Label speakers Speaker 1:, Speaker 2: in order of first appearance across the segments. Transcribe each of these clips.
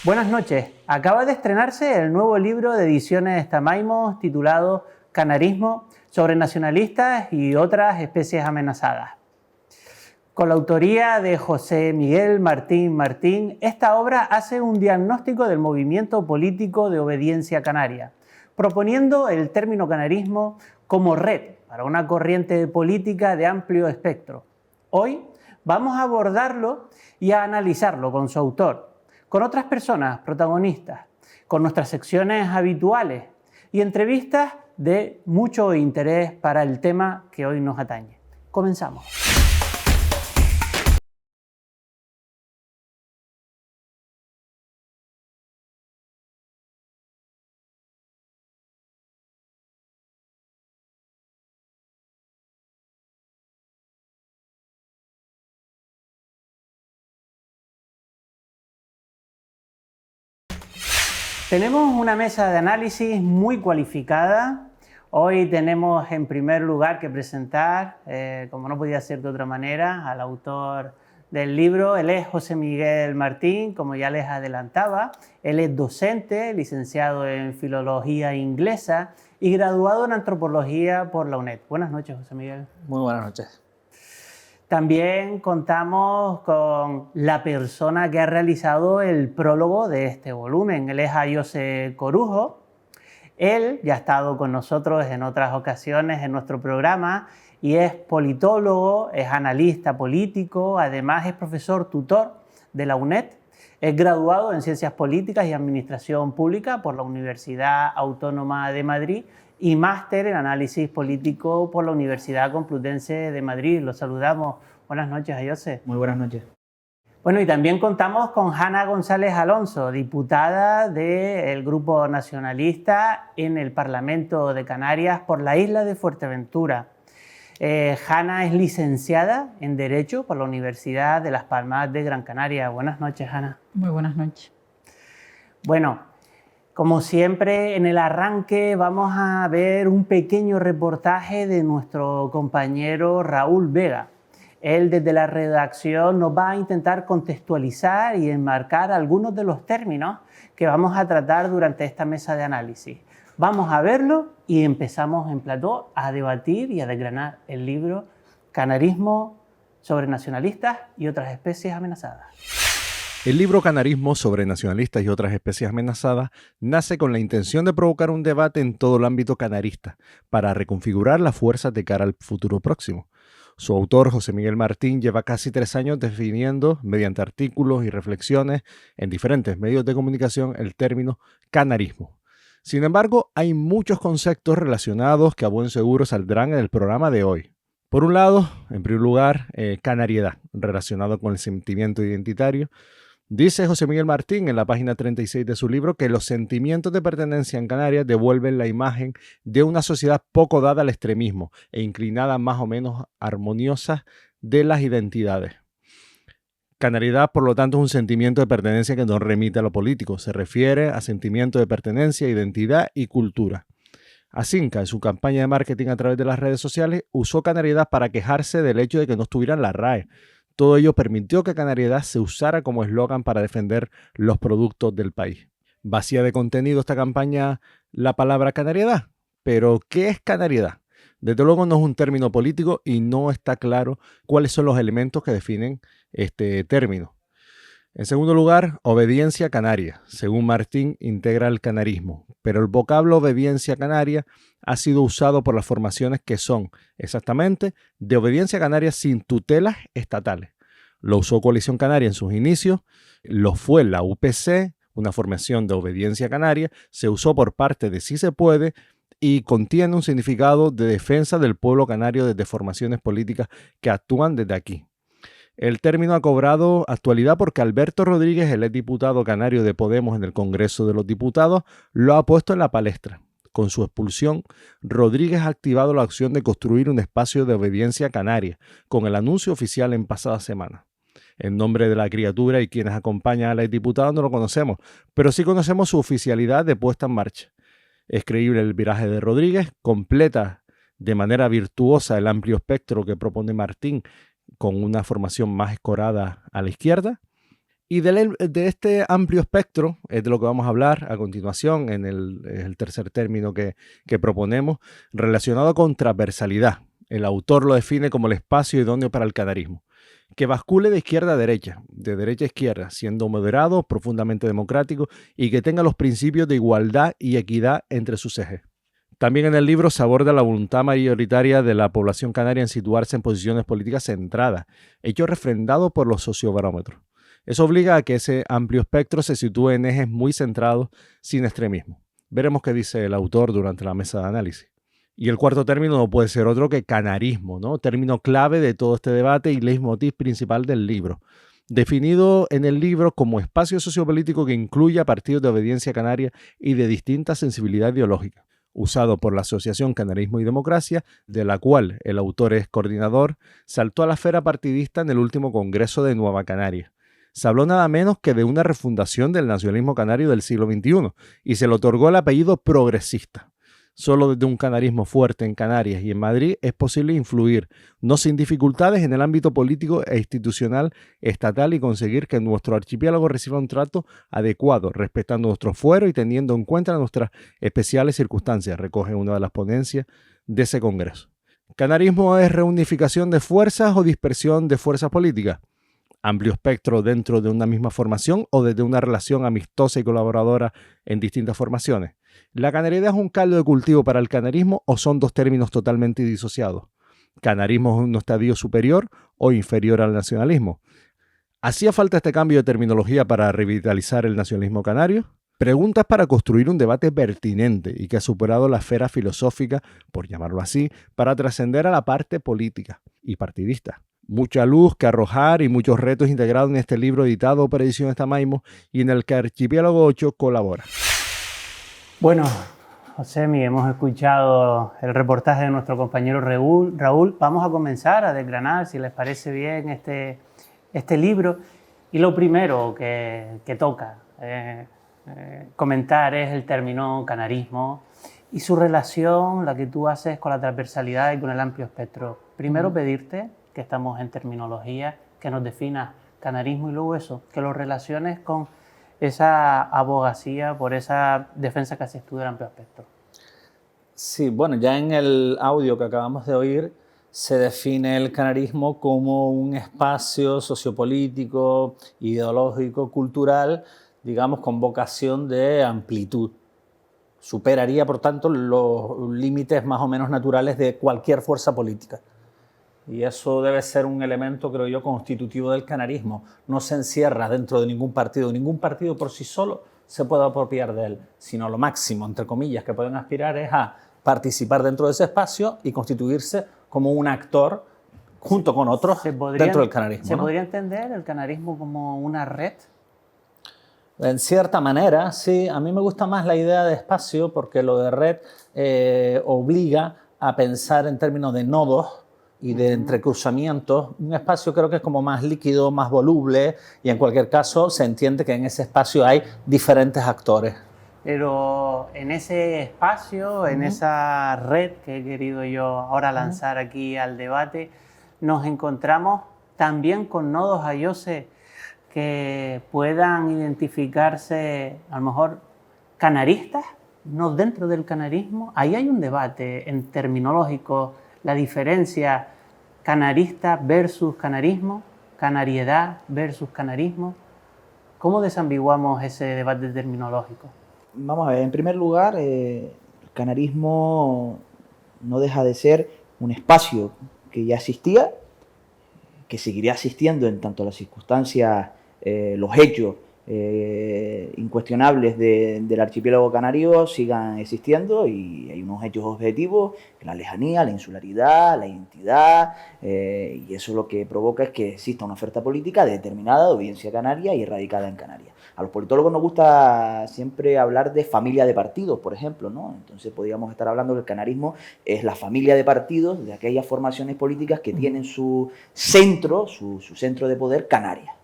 Speaker 1: Buenas noches. Acaba de estrenarse el nuevo libro de Ediciones Tamaimos titulado Canarismo, sobre nacionalistas y otras especies amenazadas. Con la autoría de José Miguel Martín Martín, esta obra hace un diagnóstico del movimiento político de obediencia canaria, proponiendo el término canarismo como red para una corriente política de amplio espectro. Hoy vamos a abordarlo y a analizarlo con su autor, con otras personas protagonistas, con nuestras secciones habituales y entrevistas de mucho interés para el tema que hoy nos atañe. Comenzamos. Tenemos una mesa de análisis muy cualificada. Hoy tenemos en primer lugar que presentar, como no podía ser de otra manera, al autor del libro. Él es José Miguel Martín, como ya les adelantaba. Él es docente, licenciado en Filología Inglesa y graduado en Antropología por la UNED. Buenas noches, José Miguel.
Speaker 2: Muy buenas noches.
Speaker 1: También contamos con la persona que ha realizado el prólogo de este volumen. Él es José Corujo. Él ya ha estado con nosotros en otras ocasiones en nuestro programa y es politólogo, es analista político, además es profesor tutor de la UNED. Es graduado en Ciencias Políticas y Administración Pública por la Universidad Autónoma de Madrid y máster en Análisis Político por la Universidad Complutense de Madrid. Los saludamos. Buenas noches, José.
Speaker 2: Muy buenas noches.
Speaker 1: Bueno, y también contamos con Hanna González Alonso, diputada del Grupo Nacionalista en el Parlamento de Canarias por la isla de Fuerteventura. Hanna es licenciada en Derecho por la Universidad de Las Palmas de Gran Canaria. Buenas noches, Hanna.
Speaker 3: Muy buenas noches.
Speaker 1: Bueno, como siempre, en el arranque vamos a ver un pequeño reportaje de nuestro compañero Raúl Vega. Él desde la redacción nos va a intentar contextualizar y enmarcar algunos de los términos que vamos a tratar durante esta mesa de análisis. Vamos a verlo y empezamos en plató a debatir y a desgranar el libro Canarismo sobre nacionalistas y otras especies amenazadas.
Speaker 4: El libro Canarismo sobre nacionalistas y otras especies amenazadas nace con la intención de provocar un debate en todo el ámbito canarista para reconfigurar las fuerzas de cara al futuro próximo. Su autor, José Miguel Martín, lleva casi 3 años definiendo, mediante artículos y reflexiones en diferentes medios de comunicación, el término canarismo. Sin embargo, hay muchos conceptos relacionados que a buen seguro saldrán en el programa de hoy. Por un lado, en primer lugar, canariedad, relacionado con el sentimiento identitario. Dice José Miguel Martín en la página 36 de su libro que los sentimientos de pertenencia en Canarias devuelven la imagen de una sociedad poco dada al extremismo e inclinada más o menos armoniosa de las identidades. Canariedad, por lo tanto, es un sentimiento de pertenencia que no remite a lo político, se refiere a sentimiento de pertenencia, identidad y cultura. Acinca, en su campaña de marketing a través de las redes sociales, usó canariedad para quejarse del hecho de que no estuviera en la RAE. Todo ello permitió que canariedad se usara como eslogan para defender los productos del país. Vacía de contenido esta campaña la palabra canariedad. Pero, ¿qué es canariedad? Desde luego no es un término político y no está claro cuáles son los elementos que definen este término. En segundo lugar, obediencia canaria. Según Martín, integra el canarismo, pero el vocablo obediencia canaria ha sido usado por las formaciones que son, exactamente, de obediencia canaria sin tutelas estatales. Lo usó Coalición Canaria en sus inicios, lo fue la UPC, una formación de obediencia canaria, se usó por parte de Sí Se Puede y contiene un significado de defensa del pueblo canario desde formaciones políticas que actúan desde aquí. El término ha cobrado actualidad porque Alberto Rodríguez, el exdiputado canario de Podemos en el Congreso de los Diputados, lo ha puesto en la palestra. Con su expulsión, Rodríguez ha activado la acción de construir un espacio de obediencia canaria, con el anuncio oficial en pasada semana. El nombre de la criatura y quienes acompañan al exdiputado no lo conocemos, pero sí conocemos su oficialidad de puesta en marcha. Es creíble el viraje de Rodríguez, completa de manera virtuosa el amplio espectro que propone Martín con una formación más escorada a la izquierda. Y de este amplio espectro es de lo que vamos a hablar a continuación en el tercer término que proponemos, relacionado con transversalidad. El autor lo define como el espacio idóneo para el canarismo, que bascule de izquierda a derecha, de derecha a izquierda, siendo moderado, profundamente democrático y que tenga los principios de igualdad y equidad entre sus ejes. También en el libro se aborda la voluntad mayoritaria de la población canaria en situarse en posiciones políticas centradas, hecho refrendado por los sociobarómetros. Eso obliga a que ese amplio espectro se sitúe en ejes muy centrados, sin extremismo. Veremos qué dice el autor durante la mesa de análisis. Y el cuarto término no puede ser otro que canarismo, ¿no? Término clave de todo este debate y leitmotiv principal del libro. Definido en el libro como espacio sociopolítico que incluye a partidos de obediencia canaria y de distinta sensibilidad ideológica, usado por la Asociación Canarismo y Democracia, de la cual el autor es coordinador, saltó a la esfera partidista en el último Congreso de Nueva Canaria. Se habló nada menos que de una refundación del nacionalismo canario del siglo XXI y se le otorgó el apellido progresista. Solo desde un canarismo fuerte en Canarias y en Madrid es posible influir, no sin dificultades, en el ámbito político e institucional estatal y conseguir que nuestro archipiélago reciba un trato adecuado, respetando nuestro fuero y teniendo en cuenta nuestras especiales circunstancias, recoge una de las ponencias de ese congreso. ¿Canarismo es reunificación de fuerzas o dispersión de fuerzas políticas? Amplio espectro dentro de una misma formación o desde una relación amistosa y colaboradora en distintas formaciones. ¿La canaridad es un caldo de cultivo para el canarismo o son dos términos totalmente disociados? ¿Canarismo es un estadio superior o inferior al nacionalismo? ¿Hacía falta este cambio de terminología para revitalizar el nacionalismo canario? Preguntas para construir un debate pertinente y que ha superado la esfera filosófica, por llamarlo así, para trascender a la parte política y partidista. Mucha luz que arrojar y muchos retos integrados en este libro editado por Ediciones Tamaimo y en el que Archipiélago 8 colabora.
Speaker 1: Bueno, Josemi, hemos escuchado el reportaje de nuestro compañero Raúl. Vamos a comenzar a desgranar, si les parece bien, este libro. Y lo primero que toca comentar es el término canarismo y su relación, la que tú haces con la transversalidad y con el amplio espectro. Primero pedirte, que estamos en terminología, que nos definas canarismo y luego eso, que lo relaciones con esa abogacía por esa defensa que haces tú del amplio espectro.
Speaker 2: Sí, bueno, ya en el audio que acabamos de oír se define el canarismo como un espacio sociopolítico, ideológico, cultural, digamos, con vocación de amplitud. Superaría, por tanto, los límites más o menos naturales de cualquier fuerza política. Y eso debe ser un elemento, creo yo, constitutivo del canarismo. No se encierra dentro de ningún partido. Ningún partido por sí solo se puede apropiar de él, sino lo máximo, entre comillas, que pueden aspirar es a participar dentro de ese espacio y constituirse como un actor junto con otros dentro del canarismo.
Speaker 1: ¿Se podría entender el canarismo como una red?
Speaker 2: En cierta manera, sí. A mí me gusta más la idea de espacio porque lo de red obliga a pensar en términos de nodos y de entrecruzamientos. Un espacio creo que es como más líquido, más voluble y en cualquier caso se entiende que en ese espacio hay diferentes actores.
Speaker 1: Pero en ese espacio, en esa red que he querido yo ahora lanzar aquí al debate, nos encontramos también con nodos ayose que puedan identificarse a lo mejor canaristas, no dentro del canarismo. Ahí hay un debate en terminológico, la diferencia canarista versus canarismo, canariedad versus canarismo. ¿Cómo desambiguamos ese debate terminológico?
Speaker 3: Vamos a ver, en primer lugar, el canarismo no deja de ser un espacio que ya existía, que seguiría existiendo en tanto las circunstancias, los hechos incuestionables del archipiélago canario sigan existiendo, y hay unos hechos objetivos, la lejanía, la insularidad, la identidad, y eso lo que provoca es que exista una oferta política determinada de obediencia canaria y radicada en Canarias. A los politólogos nos gusta siempre hablar de familia de partidos, por ejemplo, ¿no? Entonces podríamos estar hablando que el canarismo es la familia de partidos de aquellas formaciones políticas que tienen su centro, su centro de poder Canarias.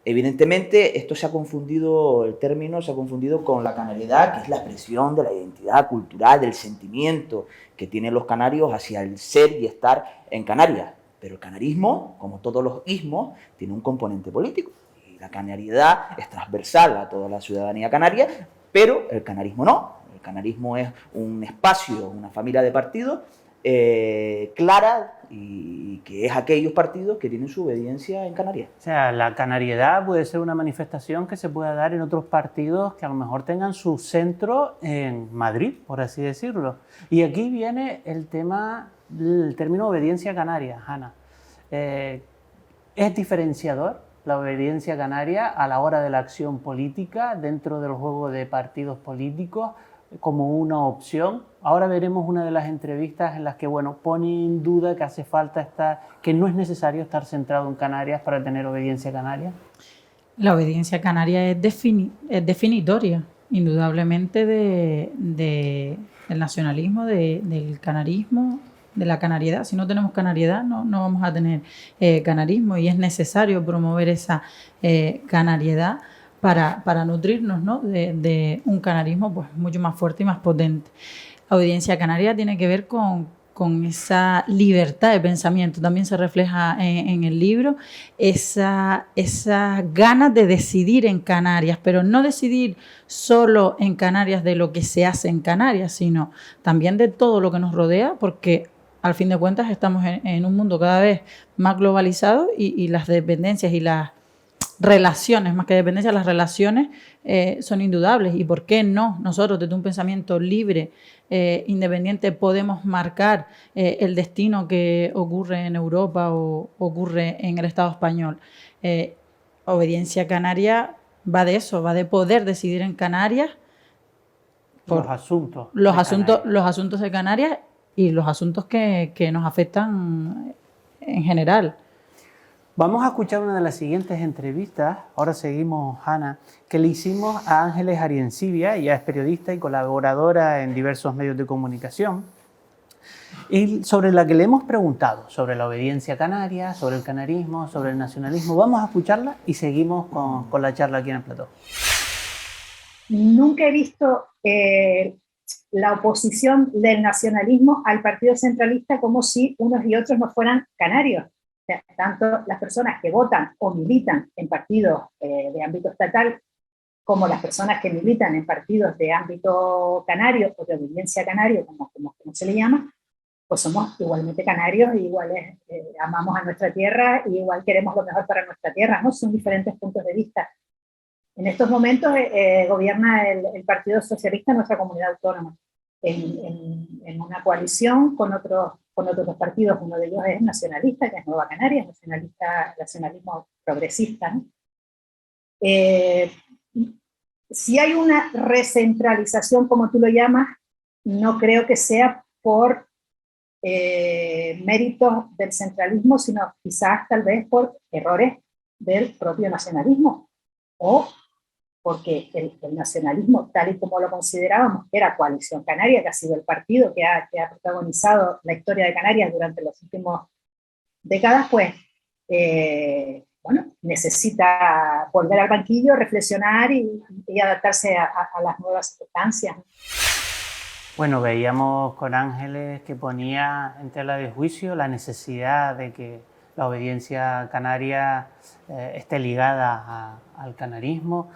Speaker 3: Evidentemente, esto se ha confundido, el término se ha confundido con la canariedad, que es la expresión de la identidad cultural, del sentimiento que tienen los canarios hacia el ser y estar en Canarias. Pero el canarismo, como todos los ismos, tiene un componente político. Y la canariedad es transversal a toda la ciudadanía canaria, pero el canarismo no. El canarismo es un espacio, una familia de partidos clara, y que es aquellos partidos que tienen su obediencia en Canarias.
Speaker 1: O sea, la canariedad puede ser una manifestación que se pueda dar en otros partidos que a lo mejor tengan su centro en Madrid, por así decirlo. Y aquí viene el término obediencia canaria, Ana. ¿Es diferenciador la obediencia canaria a la hora de la acción política dentro del juego de partidos políticos como una opción? Ahora veremos una de las entrevistas en las que, bueno, pone en duda que hace falta que no es necesario estar centrado en Canarias para tener obediencia canaria.
Speaker 5: La obediencia canaria es definitoria, indudablemente, del nacionalismo, del canarismo, de la canariedad. Si no tenemos canariedad, no vamos a tener canarismo, y es necesario promover esa canariedad para nutrirnos, ¿no?, de un canarismo pues mucho más fuerte y más potente. La obediencia canaria tiene que ver con esa libertad de pensamiento. También se refleja en el libro esas ganas de decidir en Canarias, pero no decidir solo en Canarias de lo que se hace en Canarias, sino también de todo lo que nos rodea, porque al fin de cuentas estamos en un mundo cada vez más globalizado, y las dependencias y las relaciones, más que dependencias, las relaciones son indudables. ¿Y por qué no nosotros, desde un pensamiento libre, independiente, podemos marcar el destino que ocurre en Europa o ocurre en el Estado español? Obediencia canaria va de eso, va de poder decidir en Canarias por los asuntos de Canarias y los asuntos que nos afectan en general.
Speaker 1: Vamos a escuchar una de las siguientes entrevistas, ahora seguimos, Ana, que le hicimos a Ángeles Ariencibia. Ella es periodista y colaboradora en diversos medios de comunicación, y sobre la que le hemos preguntado sobre la obediencia canaria, sobre el canarismo, sobre el nacionalismo. Vamos a escucharla y seguimos con la charla aquí en el plató.
Speaker 6: Nunca he visto la oposición del nacionalismo al partido centralista como si unos y otros no fueran canarios. O sea, tanto las personas que votan o militan en partidos de ámbito estatal, como las personas que militan en partidos de ámbito canario o de obediencia canario, como se le llama, pues somos igualmente canarios, e iguales, amamos a nuestra tierra, y igual queremos lo mejor para nuestra tierra, ¿no? Son diferentes puntos de vista. En estos momentos gobierna el Partido Socialista en nuestra comunidad autónoma, en una coalición con otros dos partidos. Uno de ellos es nacionalista, que es Nueva Canarias, nacionalismo progresista, ¿no? Si hay una recentralización, como tú lo llamas, no creo que sea por méritos del centralismo, sino quizás tal vez por errores del propio nacionalismo, o porque el nacionalismo, tal y como lo considerábamos, que era Coalición Canaria, que ha sido el partido que ha protagonizado la historia de Canarias durante las últimas décadas, pues, bueno, necesita volver al banquillo, reflexionar y adaptarse a las nuevas circunstancias.
Speaker 1: Bueno, veíamos con Ángeles que ponía en tela de juicio la necesidad de que la obediencia canaria esté ligada al canarismo.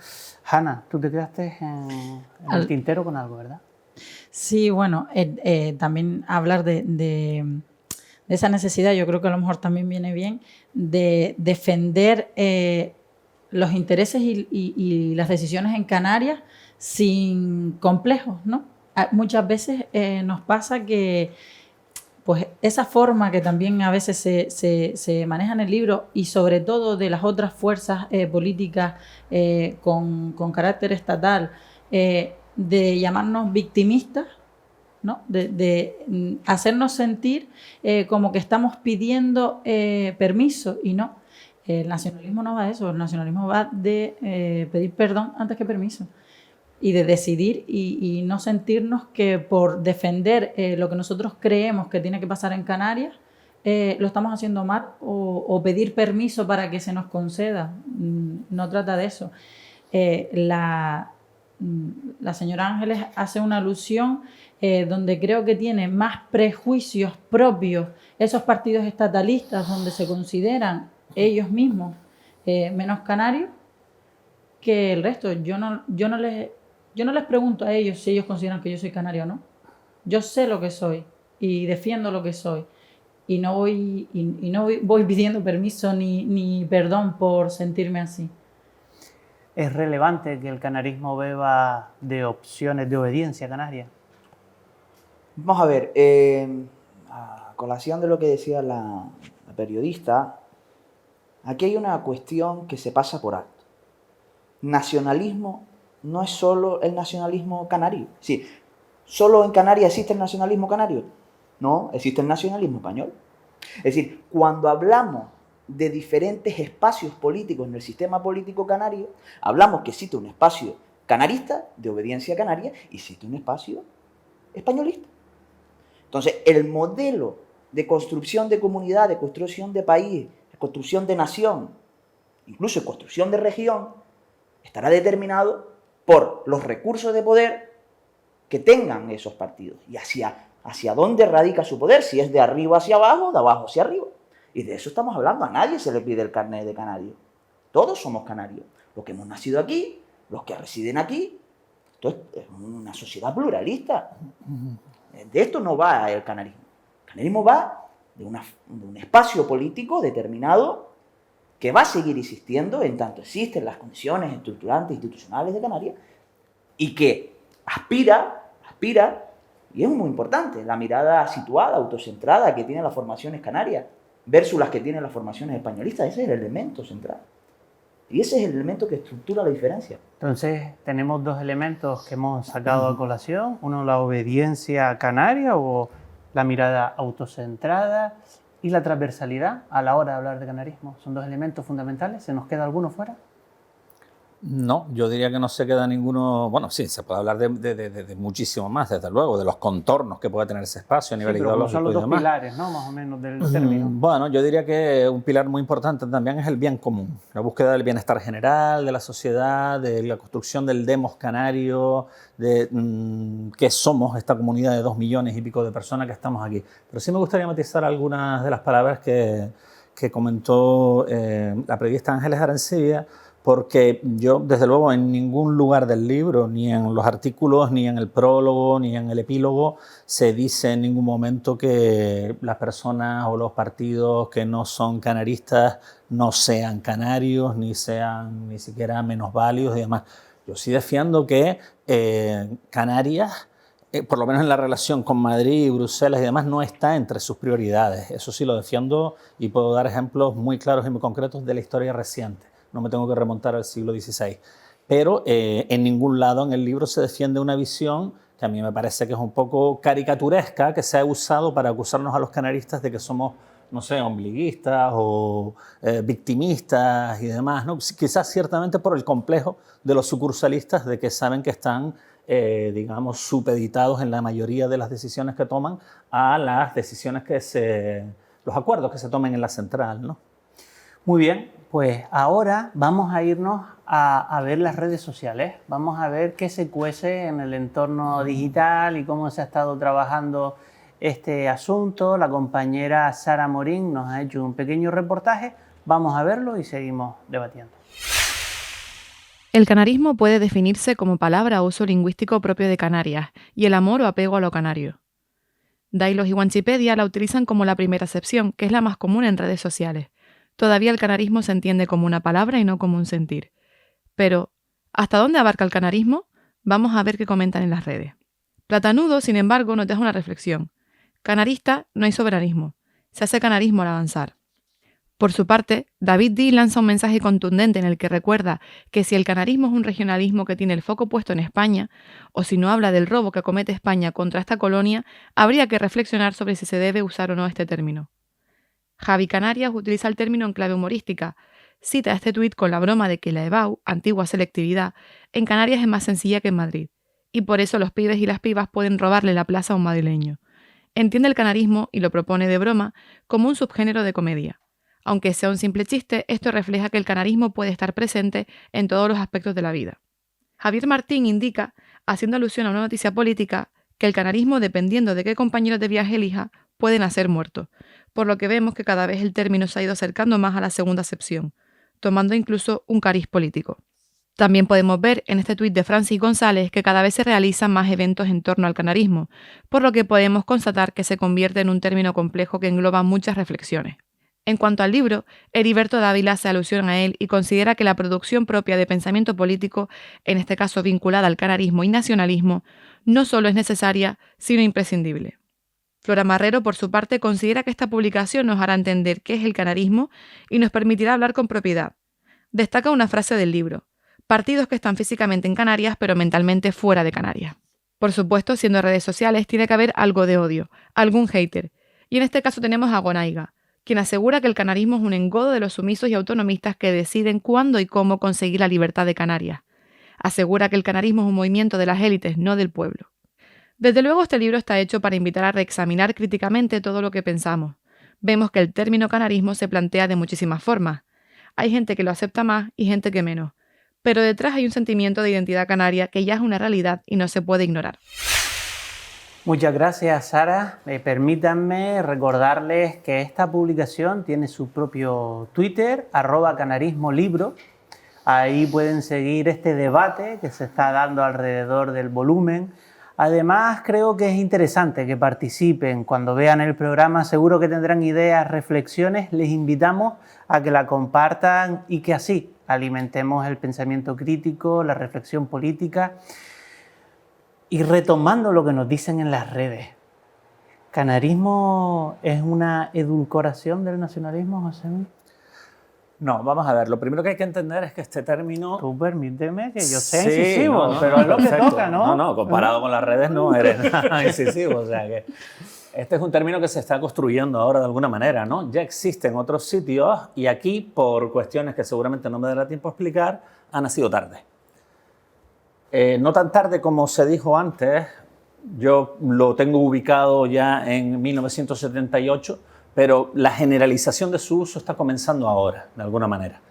Speaker 1: Hanna, tú te quedaste en el tintero con algo, ¿verdad?
Speaker 5: Sí, bueno, también hablar de esa necesidad, yo creo que a lo mejor también viene bien, de defender los intereses y las decisiones en Canarias sin complejos, ¿no? Muchas veces nos pasa que pues esa forma que también a veces se maneja en el libro, y sobre todo de las otras fuerzas políticas con carácter estatal, de llamarnos victimistas, ¿no? De hacernos sentir como que estamos pidiendo permiso, y no. El nacionalismo no va de eso, el nacionalismo va de pedir perdón antes que permiso, y de decidir y no sentirnos que por defender lo que nosotros creemos que tiene que pasar en Canarias, lo estamos haciendo mal, o pedir permiso para que se nos conceda. No trata de eso. La la señora Ángeles hace una alusión donde creo que tiene más prejuicios propios esos partidos estatalistas donde se consideran ellos mismos menos canarios que el resto. Yo no les pregunto a ellos si ellos consideran que yo soy canario o no. Yo sé lo que soy y defiendo lo que soy. Y no voy pidiendo permiso ni perdón por sentirme así.
Speaker 1: ¿Es relevante que el canarismo beba de opciones de obediencia canaria?
Speaker 3: Vamos a ver, a colación de lo que decía la periodista, aquí hay una cuestión que se pasa por alto. Nacionalismo no es solo el nacionalismo canario. Sí, ¿solo en Canarias existe el nacionalismo canario? No, existe el nacionalismo español. Es decir, cuando hablamos de diferentes espacios políticos en el sistema político canario, hablamos que existe un espacio canarista, de obediencia canaria, y existe un espacio españolista. Entonces, el modelo de construcción de comunidad, de construcción de país, de construcción de nación, incluso de construcción de región, estará determinado por los recursos de poder que tengan esos partidos y hacia dónde radica su poder, si es de arriba hacia abajo, de abajo hacia arriba. Y de eso estamos hablando. A nadie se le pide el carnet de canario. Todos somos canarios. Los que hemos nacido aquí, los que residen aquí. Esto es una sociedad pluralista. De esto no va el canarismo. El canarismo va de un espacio político determinado que va a seguir existiendo en tanto existen las condiciones estructurantes institucionales de Canarias y que aspira, y es muy importante, la mirada situada, autocentrada que tienen las formaciones canarias versus las que tienen las formaciones españolistas. Ese es el elemento central. Y ese es el elemento que estructura la diferencia.
Speaker 1: Entonces, tenemos dos elementos que hemos sacado a colación. Uno, la obediencia canaria o la mirada autocentrada, y la transversalidad a la hora de hablar de canarismo. Son dos elementos fundamentales. ¿Se nos queda alguno fuera?
Speaker 2: No, yo diría que no se queda ninguno. Bueno, sí, se puede hablar de muchísimo más, desde luego, de los contornos que puede tener ese espacio a nivel ideológico.
Speaker 1: Son los
Speaker 2: y
Speaker 1: dos
Speaker 2: demás.
Speaker 1: pilares, ¿no? Más o menos del término.
Speaker 2: Bueno, yo diría que un pilar muy importante también es el bien común, la búsqueda del bienestar general de la sociedad, de la construcción del demos canario, de que somos esta comunidad de 2 millones y pico de personas que estamos aquí. Pero sí me gustaría matizar algunas de las palabras que comentó la periodista Ángeles Arancibia, porque yo, desde luego, en ningún lugar del libro, ni en los artículos, ni en el prólogo, ni en el epílogo, se dice en ningún momento que las personas o los partidos que no son canaristas no sean canarios, ni sean ni siquiera menosválidos y demás. Yo sí defiendo que Canarias, por lo menos en la relación con Madrid, Bruselas y demás, no está entre sus prioridades. Eso sí lo defiendo y puedo dar ejemplos muy claros y muy concretos de la historia reciente. No me tengo que remontar al siglo XVI. Pero en ningún lado en el libro se defiende una visión que a mí me parece que es un poco caricaturesca, que se ha usado para acusarnos a los canaristas de que somos, no sé, ombliguistas o victimistas y demás, ¿no? Quizás ciertamente por el complejo de los sucursalistas de que saben que están, digamos, supeditados en la mayoría de las decisiones que toman a las decisiones los acuerdos que se tomen en la central, ¿no?
Speaker 1: Muy bien, pues ahora vamos a irnos a ver las redes sociales. Vamos a ver qué se cuece en el entorno digital y cómo se ha estado trabajando este asunto. La compañera Sara Morín nos ha hecho un pequeño reportaje. Vamos a verlo y seguimos debatiendo.
Speaker 7: El canarismo puede definirse como palabra o uso lingüístico propio de Canarias y el amor o apego a lo canario. Dailos y Wikipedia la utilizan como la primera acepción, que es la más común en redes sociales. Todavía el canarismo se entiende como una palabra y no como un sentir. Pero, ¿hasta dónde abarca el canarismo? Vamos a ver qué comentan en las redes. Platanudo, sin embargo, nos deja una reflexión. Canarista, no hay soberanismo. Se hace canarismo al avanzar. Por su parte, David D. lanza un mensaje contundente en el que recuerda que si el canarismo es un regionalismo que tiene el foco puesto en España, o si no habla del robo que comete España contra esta colonia, habría que reflexionar sobre si se debe usar o no este término. Javi Canarias utiliza el término en clave humorística. Cita este tuit con la broma de que la EBAU, antigua selectividad, en Canarias es más sencilla que en Madrid, y por eso los pibes y las pibas pueden robarle la plaza a un madrileño. Entiende el canarismo, y lo propone de broma, como un subgénero de comedia. Aunque sea un simple chiste, esto refleja que el canarismo puede estar presente en todos los aspectos de la vida. Javier Martín indica, haciendo alusión a una noticia política, que el canarismo, dependiendo de qué compañeros de viaje elija, puede nacer muerto, por lo que vemos que cada vez el término se ha ido acercando más a la segunda acepción, tomando incluso un cariz político. También podemos ver en este tuit de Francis González que cada vez se realizan más eventos en torno al canarismo, por lo que podemos constatar que se convierte en un término complejo que engloba muchas reflexiones. En cuanto al libro, Heriberto Dávila hace alusión a él y considera que la producción propia de pensamiento político, en este caso vinculada al canarismo y nacionalismo, no solo es necesaria, sino imprescindible. Flora Marrero, por su parte, considera que esta publicación nos hará entender qué es el canarismo y nos permitirá hablar con propiedad. Destaca una frase del libro: partidos que están físicamente en Canarias, pero mentalmente fuera de Canarias. Por supuesto, siendo redes sociales, tiene que haber algo de odio, algún hater. Y en este caso tenemos a Gonaiga, quien asegura que el canarismo es un engodo de los sumisos y autonomistas que deciden cuándo y cómo conseguir la libertad de Canarias. Asegura que el canarismo es un movimiento de las élites, no del pueblo. Desde luego, este libro está hecho para invitar a reexaminar críticamente todo lo que pensamos. Vemos que el término canarismo se plantea de muchísimas formas. Hay gente que lo acepta más y gente que menos. Pero detrás hay un sentimiento de identidad canaria que ya es una realidad y no se puede ignorar.
Speaker 1: Muchas gracias, Sara. Permítanme recordarles que esta publicación tiene su propio Twitter, @canarismolibro. Ahí pueden seguir este debate que se está dando alrededor del volumen. Además, creo que es interesante que participen. Cuando vean el programa, seguro que tendrán ideas, reflexiones. Les invitamos a que la compartan y que así alimentemos el pensamiento crítico, la reflexión política. Y retomando lo que nos dicen en las redes, ¿canarismo es una edulcoración del nacionalismo, José?
Speaker 2: No, vamos a ver, lo primero que hay que entender es que este término...
Speaker 1: Tú permíteme que yo sea
Speaker 2: Sí,
Speaker 1: incisivo,
Speaker 2: no,
Speaker 1: pero es lo que
Speaker 2: perfecto.
Speaker 1: toca, ¿no?
Speaker 2: No, comparado con las redes no eres nada incisivo, o sea que... Este es un término que se está construyendo ahora de alguna manera, ¿no? Ya existe en otros sitios y aquí, por cuestiones que seguramente no me dará tiempo a explicar, ha nacido tarde. No tan tarde como se dijo antes, yo lo tengo ubicado ya en 1978, pero la generalización de su uso está comenzando ahora, de alguna manera.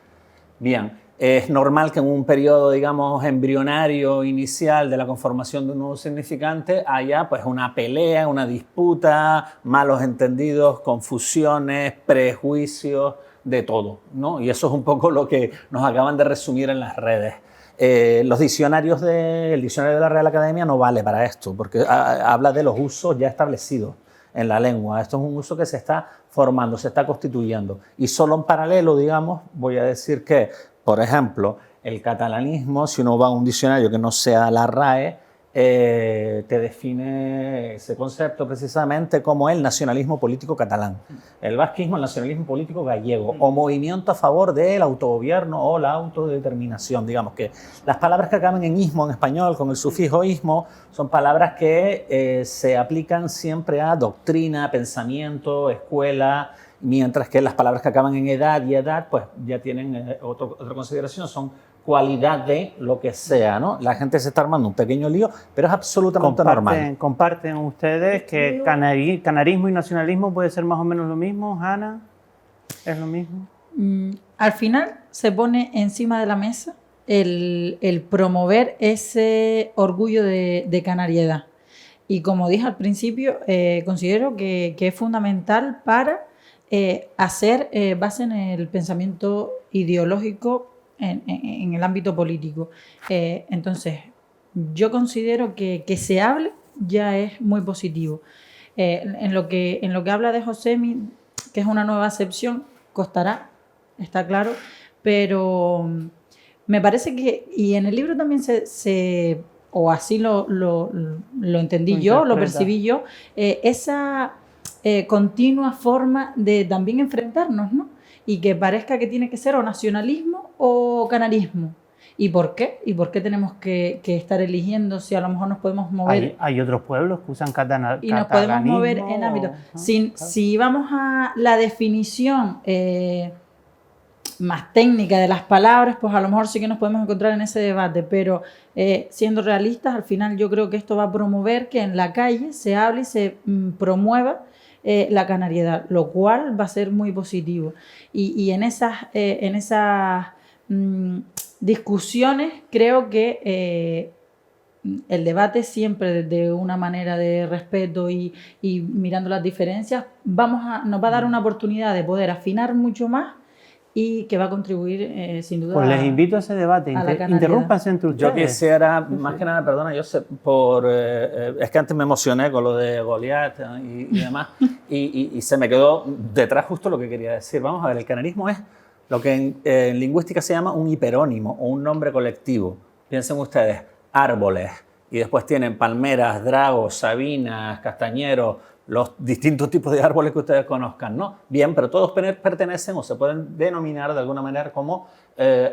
Speaker 2: Bien, es normal que en un periodo, digamos, embrionario inicial de la conformación de un nuevo significante haya pues una pelea, una disputa, malos entendidos, confusiones, prejuicios, de todo, ¿no? Y eso es un poco lo que nos acaban de resumir en las redes. El diccionario de la Real Academia no vale para esto, porque habla de los usos ya establecidos en la lengua. Esto es un uso que se está formando, se está constituyendo. Y solo en paralelo, digamos, voy a decir que, por ejemplo, el catalanismo, si uno va a un diccionario que no sea la RAE, te define ese concepto precisamente como el nacionalismo político catalán. El vasquismo, el nacionalismo político gallego, o movimiento a favor del autogobierno o la autodeterminación. Digamos que las palabras que acaban en ismo en español, con el sufijo ismo, son palabras que se aplican siempre a doctrina, pensamiento, escuela, mientras que las palabras que acaban en edad y edad, pues ya tienen otra consideración, son cualidad de lo que sea, ¿no? La gente se está armando un pequeño lío, pero es absolutamente normal.
Speaker 1: ¿Comparten ustedes que canarismo y nacionalismo puede ser más o menos lo mismo, Ana? ¿Es lo mismo?
Speaker 5: Al final se pone encima de la mesa el promover ese orgullo de canariedad. Y como dije al principio, considero que es fundamental para hacer base en el pensamiento ideológico en el ámbito político. Entonces, yo considero que se hable ya es muy positivo. En lo que habla de Josemi, que es una nueva acepción, costará, está claro, pero me parece que, y en el libro también o así lo entendí yo, lo percibí yo, esa continua forma de también enfrentarnos, ¿no? Y que parezca que tiene que ser o nacionalismo o canarismo. ¿Y por qué? ¿Y por qué tenemos que estar eligiendo si a lo mejor nos podemos mover?
Speaker 1: Hay otros pueblos que usan catalanismo.
Speaker 5: Y nos podemos mover en ámbitos. Si vamos a la definición más técnica de las palabras, pues a lo mejor sí que nos podemos encontrar en ese debate, pero siendo realistas, al final yo creo que esto va a promover que en la calle se hable y se promueva la canariedad, lo cual va a ser muy positivo. Y en esas discusiones, creo que el debate siempre desde una manera de respeto y mirando las diferencias, nos va a dar una oportunidad de poder afinar mucho más y que va a contribuir sin duda
Speaker 1: Pues les invito a ese debate, interrúmpanse entre ustedes.
Speaker 2: Yo quisiera, más que nada, perdona, yo sé, es que antes me emocioné con lo de Goliat y demás, y se me quedó detrás justo lo que quería decir. Vamos a ver, el canarismo es lo que en lingüística se llama un hiperónimo o un nombre colectivo. Piensen ustedes, árboles, y después tienen palmeras, dragos, sabinas, castañeros, los distintos tipos de árboles que ustedes conozcan, ¿no? Bien, pero todos pertenecen o se pueden denominar de alguna manera como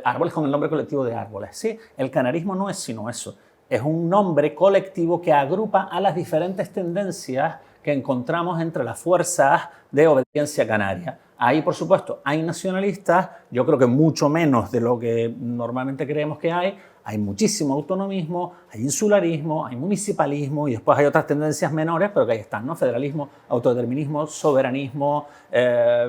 Speaker 2: árboles con el nombre colectivo de árboles, ¿sí? El canarismo no es sino eso, es un nombre colectivo que agrupa a las diferentes tendencias que encontramos entre las fuerzas de obediencia canaria. Ahí, por supuesto, hay nacionalistas, yo creo que mucho menos de lo que normalmente creemos que hay muchísimo autonomismo, hay insularismo, hay municipalismo y después hay otras tendencias menores, pero que ahí están, ¿no? Federalismo, autodeterminismo, soberanismo,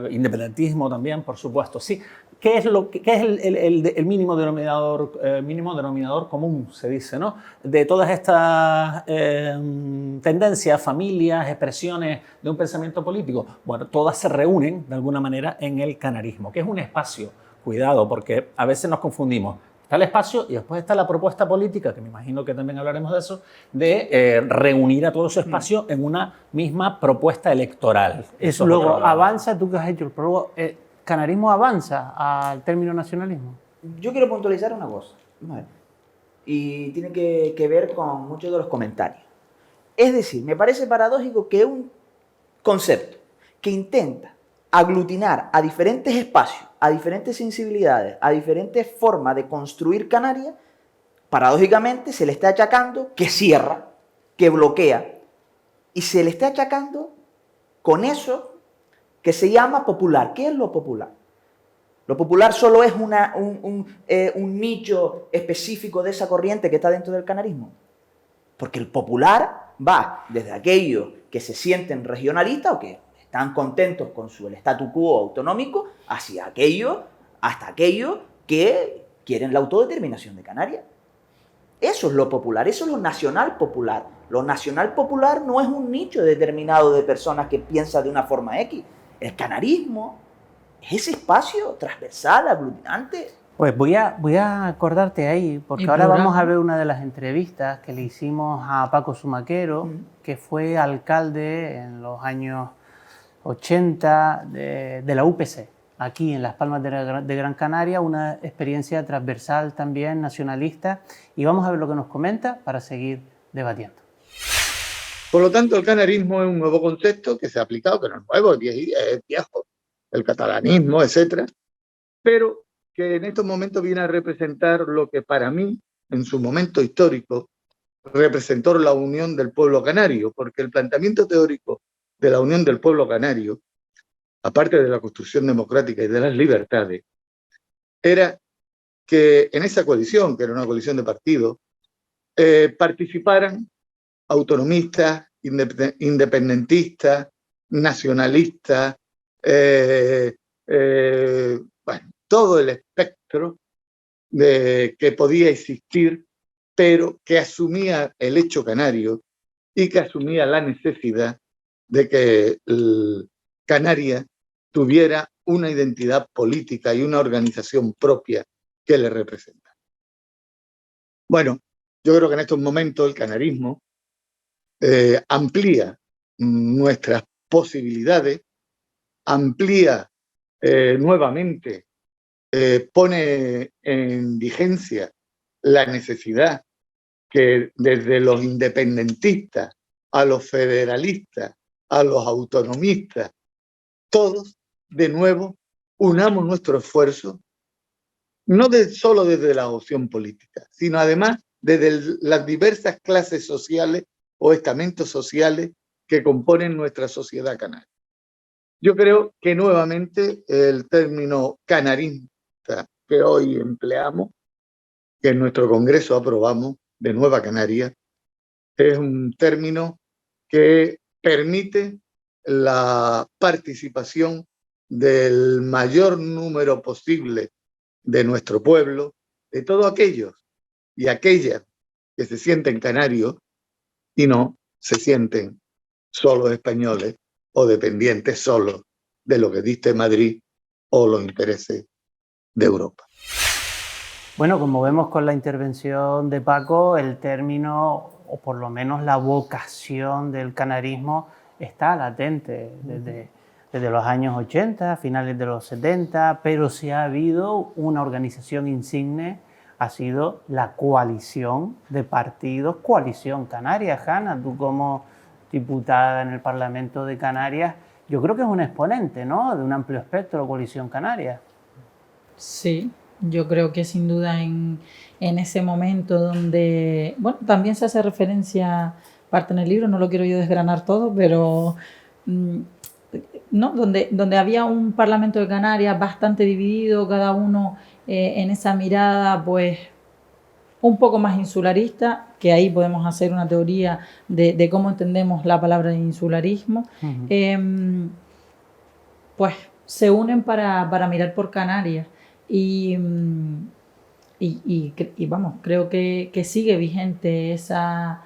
Speaker 2: independentismo también, por supuesto. Sí. ¿Qué es el mínimo denominador común, se dice, ¿no? De todas estas tendencias, familias, expresiones de un pensamiento político? Bueno, todas se reúnen de alguna manera en el canarismo, que es un espacio, cuidado, porque a veces nos confundimos. Está el espacio y después está la propuesta política, que me imagino que también hablaremos de eso, de reunir a todo ese espacio en una misma propuesta electoral.
Speaker 1: Eso luego avanza, tú que has hecho el prólogo, ¿canarismo avanza al término nacionalismo?
Speaker 3: Yo quiero puntualizar una cosa, y tiene que ver con muchos de los comentarios. Es decir, me parece paradójico que un concepto que intenta aglutinar a diferentes espacios, a diferentes sensibilidades, a diferentes formas de construir Canarias, paradójicamente se le está achacando que cierra, que bloquea, y se le está achacando con eso que se llama popular. ¿Qué es lo popular? Lo popular solo es un nicho específico de esa corriente que está dentro del canarismo. Porque el popular va desde aquellos que se sienten regionalistas o que están contentos con el statu quo autonómico hasta aquellos que quieren la autodeterminación de Canarias. Eso es lo popular, eso es lo nacional popular. Lo nacional popular no es un nicho determinado de personas que piensan de una forma X. El canarismo es ese espacio transversal, aglutinante.
Speaker 1: Pues voy a acordarte ahí, porque ahora vamos a ver una de las entrevistas que le hicimos a Paco Zumaquero, que fue alcalde en los años 80 de la UPC, aquí en Las Palmas de Gran Canaria, una experiencia transversal también nacionalista, y vamos a ver lo que nos comenta para seguir debatiendo.
Speaker 8: Por lo tanto, el canarismo es un nuevo concepto que se ha aplicado, que no es nuevo, es viejo, el catalanismo, etcétera, pero que en estos momentos viene a representar lo que para mí, en su momento histórico, representó la unión del pueblo canario, porque el planteamiento teórico de la unión del pueblo canario, aparte de la construcción democrática y de las libertades, era que en esa coalición, que era una coalición de partidos, participaran autonomistas, independentistas, nacionalistas, bueno, todo el espectro que podía existir, pero que asumía el hecho canario y que asumía la necesidad de que Canarias tuviera una identidad política y una organización propia que le representara. Bueno, yo creo que en estos momentos el canarismo amplía nuestras posibilidades, amplía nuevamente, pone en vigencia la necesidad que desde los independentistas a los federalistas, a los autonomistas, todos de nuevo unamos nuestro esfuerzo, no solo desde la opción política, sino además desde las diversas clases sociales o estamentos sociales que componen nuestra sociedad canaria. Yo creo que nuevamente el término canarista que hoy empleamos, que en nuestro Congreso aprobamos de Nueva Canaria, es un término que permite la participación del mayor número posible de nuestro pueblo de todos aquellos y aquellas que se sienten canarios y no se sienten solo españoles o dependientes solo de lo que dicte Madrid o los intereses de Europa.
Speaker 1: Bueno, como vemos con la intervención de Paco, el término, o por lo menos la vocación del canarismo, está latente desde los años 80, finales de los 70, pero si ha habido una organización insigne, ha sido la coalición de partidos, Coalición Canaria. Hanna, tú como diputada en el Parlamento de Canarias, yo creo que es un exponente, ¿no?, de un amplio espectro, Coalición Canaria.
Speaker 5: Sí, yo creo que sin duda en ese momento donde, bueno, también se hace referencia, parte en el libro, no lo quiero yo desgranar todo, pero ¿no? Donde había un Parlamento de Canarias bastante dividido, cada uno en esa mirada, pues, un poco más insularista, que ahí podemos hacer una teoría de cómo entendemos la palabra insularismo, pues se unen para mirar por Canarias. Y vamos, creo que sigue vigente esa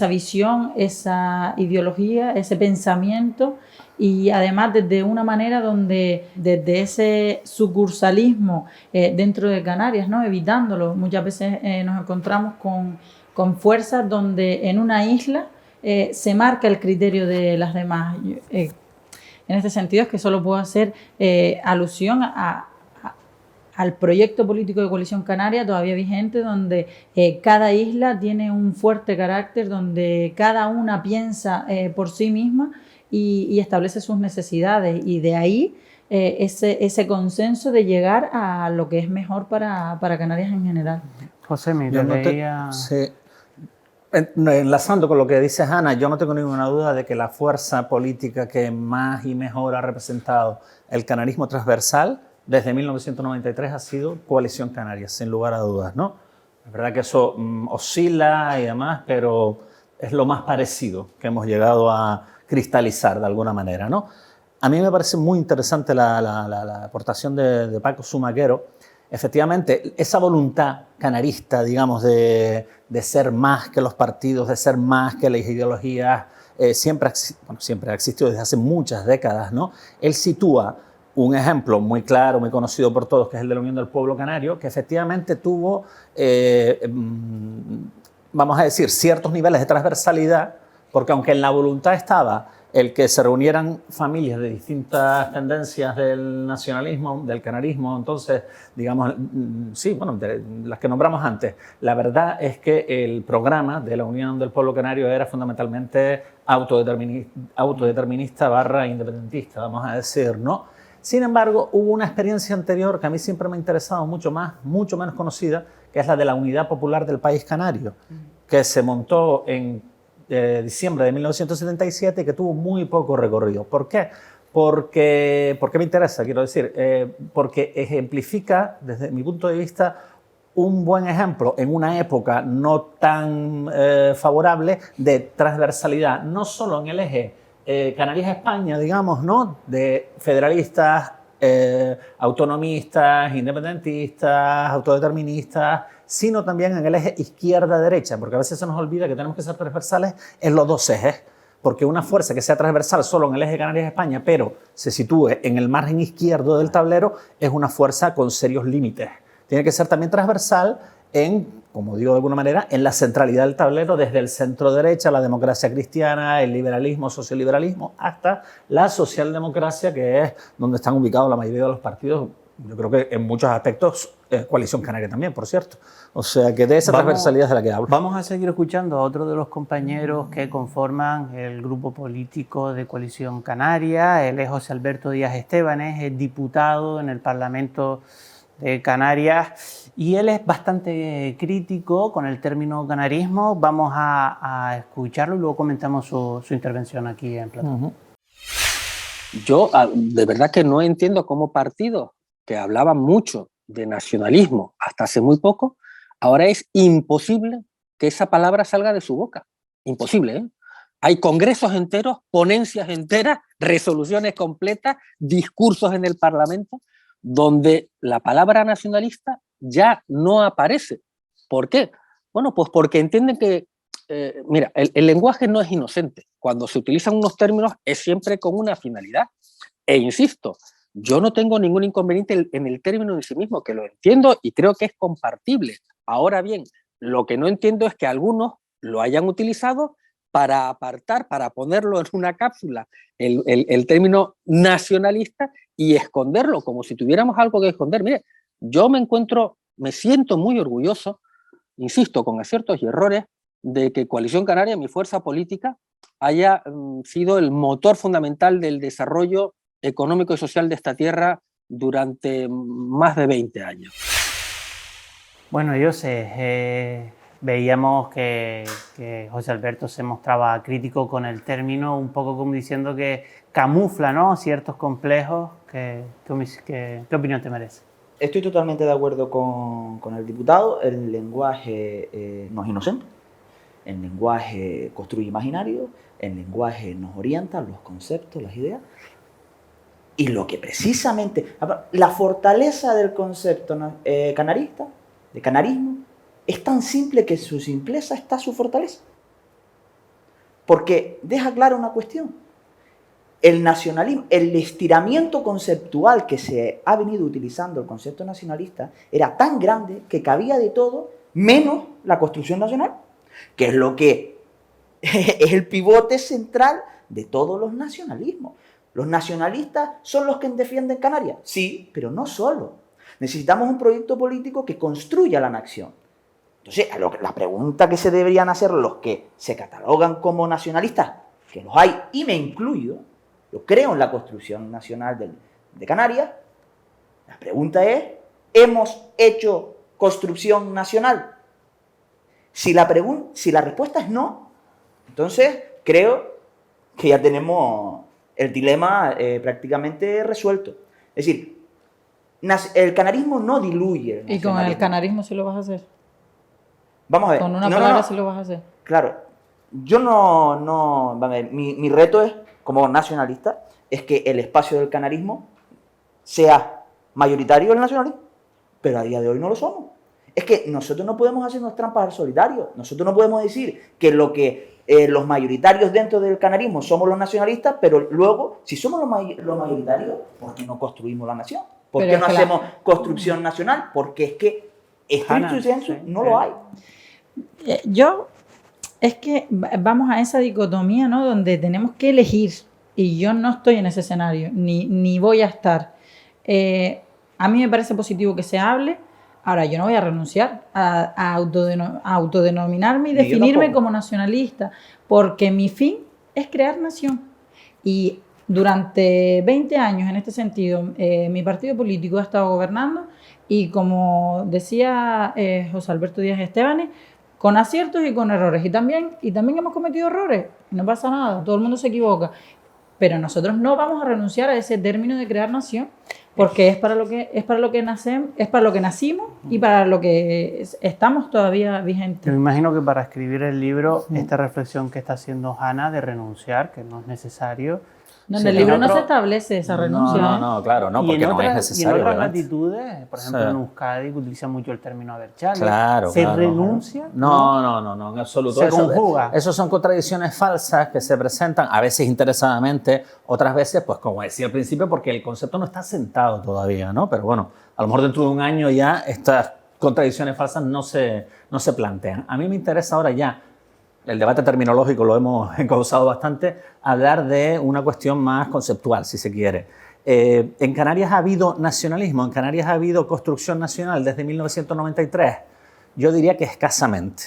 Speaker 5: visión, esa ideología, ese pensamiento, y además desde una manera donde desde ese sucursalismo dentro de Canarias, ¿no?, evitándolo, muchas veces nos encontramos con fuerzas donde en una isla se marca el criterio de las demás. En este sentido es que solo puedo hacer alusión al proyecto político de Coalición Canaria todavía vigente, donde cada isla tiene un fuerte carácter, donde cada una piensa por sí misma y establece sus necesidades, y de ahí ese consenso de llegar a lo que es mejor para Canarias en general.
Speaker 1: José, mira,
Speaker 2: sí. Enlazando con lo que dice Hanna, yo no tengo ninguna duda de que la fuerza política que más y mejor ha representado el canarismo transversal desde 1993 ha sido Coalición Canaria, sin lugar a dudas, ¿no? Es verdad que eso oscila y demás, pero es lo más parecido que hemos llegado a cristalizar de alguna manera, ¿no? A mí me parece muy interesante la aportación de Paco Zumaquero. Efectivamente, esa voluntad canarista, digamos, de ser más que los partidos, de ser más que las ideologías, siempre ha existido desde hace muchas décadas, ¿no? Él sitúa un ejemplo muy claro, muy conocido por todos, que es el de la Unión del Pueblo Canario, que efectivamente tuvo, vamos a decir, ciertos niveles de transversalidad, porque aunque en la voluntad estaba el que se reunieran familias de distintas tendencias del nacionalismo, del canarismo, entonces, digamos, sí, bueno, de las que nombramos antes, la verdad es que el programa de la Unión del Pueblo Canario era fundamentalmente autodeterminista / independentista, vamos a decir, ¿no? Sin embargo, hubo una experiencia anterior que a mí siempre me ha interesado mucho menos conocida, que es la de la Unidad Popular del País Canario, que se montó en diciembre de 1977 y que tuvo muy poco recorrido. ¿Por qué? ¿Por qué me interesa? Quiero decir, porque ejemplifica, desde mi punto de vista, un buen ejemplo en una época no tan favorable de transversalidad, no solo en el eje Canarias-España, digamos, ¿no?, de federalistas, autonomistas, independentistas, autodeterministas, sino también en el eje izquierda-derecha, porque a veces se nos olvida que tenemos que ser transversales en los dos ejes, porque una fuerza que sea transversal solo en el eje Canarias-España, pero se sitúe en el margen izquierdo del tablero, es una fuerza con serios límites. Tiene que ser también transversal en, como digo de alguna manera, en la centralidad del tablero, desde el centro-derecha, la democracia cristiana, el liberalismo, socioliberalismo, hasta la socialdemocracia, que es donde están ubicados la mayoría de los partidos. Yo creo que en muchos aspectos, Coalición Canaria también, por cierto. O sea, que de esa transversalidad es de la que hablo.
Speaker 1: Vamos a seguir escuchando a otro de los compañeros que conforman el grupo político de Coalición Canaria. Él es José Alberto Díaz Estebanes, es diputado en el Parlamento de Canarias y él es bastante crítico con el término canarismo. Vamos a escucharlo y luego comentamos su intervención aquí en Platón.
Speaker 9: Yo de verdad que no entiendo cómo partidos que hablaban mucho de nacionalismo hasta hace muy poco, ahora es imposible que esa palabra salga de su boca. Imposible, ¿eh? Hay congresos enteros, ponencias enteras, resoluciones completas, discursos en el Parlamento, donde la palabra nacionalista ya no aparece. ¿Por qué? Bueno, pues porque entienden que, mira, el lenguaje no es inocente. Cuando se utilizan unos términos es siempre con una finalidad. E insisto, yo no tengo ningún inconveniente en el término en sí mismo, que lo entiendo y creo que es compartible. Ahora bien, lo que no entiendo es que algunos lo hayan utilizado para apartar, para ponerlo en una cápsula, el término nacionalista y esconderlo, como si tuviéramos algo que esconder. Mire, yo me siento muy orgulloso, insisto, con aciertos y errores, de que Coalición Canaria, mi fuerza política, haya sido el motor fundamental del desarrollo económico y social de esta tierra durante más de 20 años.
Speaker 1: Bueno, yo sé, veíamos que José Alberto se mostraba crítico con el término, un poco como diciendo que camufla, ¿no?, ciertos complejos. ¿Qué opinión te merece?
Speaker 3: Estoy totalmente de acuerdo con el diputado. El lenguaje no es inocente. El lenguaje construye imaginario, el lenguaje nos orienta, los conceptos, las ideas. Y lo que precisamente, la fortaleza del concepto canarista, de canarismo, es tan simple que en su simpleza está su fortaleza. Porque deja clara una cuestión. El nacionalismo, el estiramiento conceptual que se ha venido utilizando el concepto nacionalista era tan grande que cabía de todo menos la construcción nacional, que es lo que es el pivote central de todos los nacionalismos. ¿Los nacionalistas son los que defienden Canarias? Sí, pero no solo. Necesitamos un proyecto político que construya la nación. Entonces, la pregunta que se deberían hacer los que se catalogan como nacionalistas, que los hay, y me incluyo, yo creo en la construcción nacional de Canarias, la pregunta es, ¿hemos hecho construcción nacional? Si la respuesta es no, entonces creo que ya tenemos el dilema prácticamente resuelto. Es decir, el canarismo no diluye el nacionalismo.
Speaker 5: ¿Y con el canarismo sí lo vas a hacer?
Speaker 3: Vamos a ver.
Speaker 5: ¿Con una palabra sí lo vas a hacer?
Speaker 3: Claro, yo no mi reto es, como nacionalista, es que el espacio del canarismo sea mayoritario el nacionalismo, pero a día de hoy no lo somos. Es que nosotros no podemos hacernos trampas al solitario. Nosotros no podemos decir que los mayoritarios dentro del canarismo somos los nacionalistas, pero luego, si somos los mayoritarios, ¿por qué no construimos la nación? ¿Por qué no hacemos construcción nacional? Porque es que estricto y sensu no lo hay.
Speaker 5: Es que vamos a esa dicotomía, ¿no?, donde tenemos que elegir, y yo no estoy en ese escenario, ni voy a estar. A mí me parece positivo que se hable. Ahora, yo no voy a renunciar a autodenominarme y definirme como nacionalista, porque mi fin es crear nación. Y durante 20 años, en este sentido, mi partido político ha estado gobernando y, como decía José Alberto Díaz Estebanes, con aciertos y con errores. Y también hemos cometido errores. No pasa nada, todo el mundo se equivoca. Pero nosotros no vamos a renunciar a ese término de crear nación, porque es para lo que nacimos y para lo que estamos todavía vigentes.
Speaker 1: Yo me imagino que para escribir el libro, esta reflexión que está haciendo Hanna de renunciar, que no es necesario.
Speaker 5: No, en el libro no se establece esa renuncia.
Speaker 2: No, claro, no, porque no es necesario.
Speaker 1: Y en otras latitudes, por ejemplo en Euskadi, utiliza mucho el término abertzale.
Speaker 2: Claro,
Speaker 1: ¿Se renuncia?
Speaker 2: No, en absoluto.
Speaker 1: Se conjuga.
Speaker 2: Eso son contradicciones falsas que se presentan, a veces interesadamente, otras veces, pues como decía al principio, porque el concepto no está sentado todavía, ¿no? Pero bueno, a lo mejor dentro de un año ya estas contradicciones falsas no se plantean. A mí me interesa ahora ya, el debate terminológico lo hemos encauzado bastante, hablar de una cuestión más conceptual, si se quiere. En Canarias ha habido nacionalismo, en Canarias ha habido construcción nacional desde 1993. Yo diría que escasamente.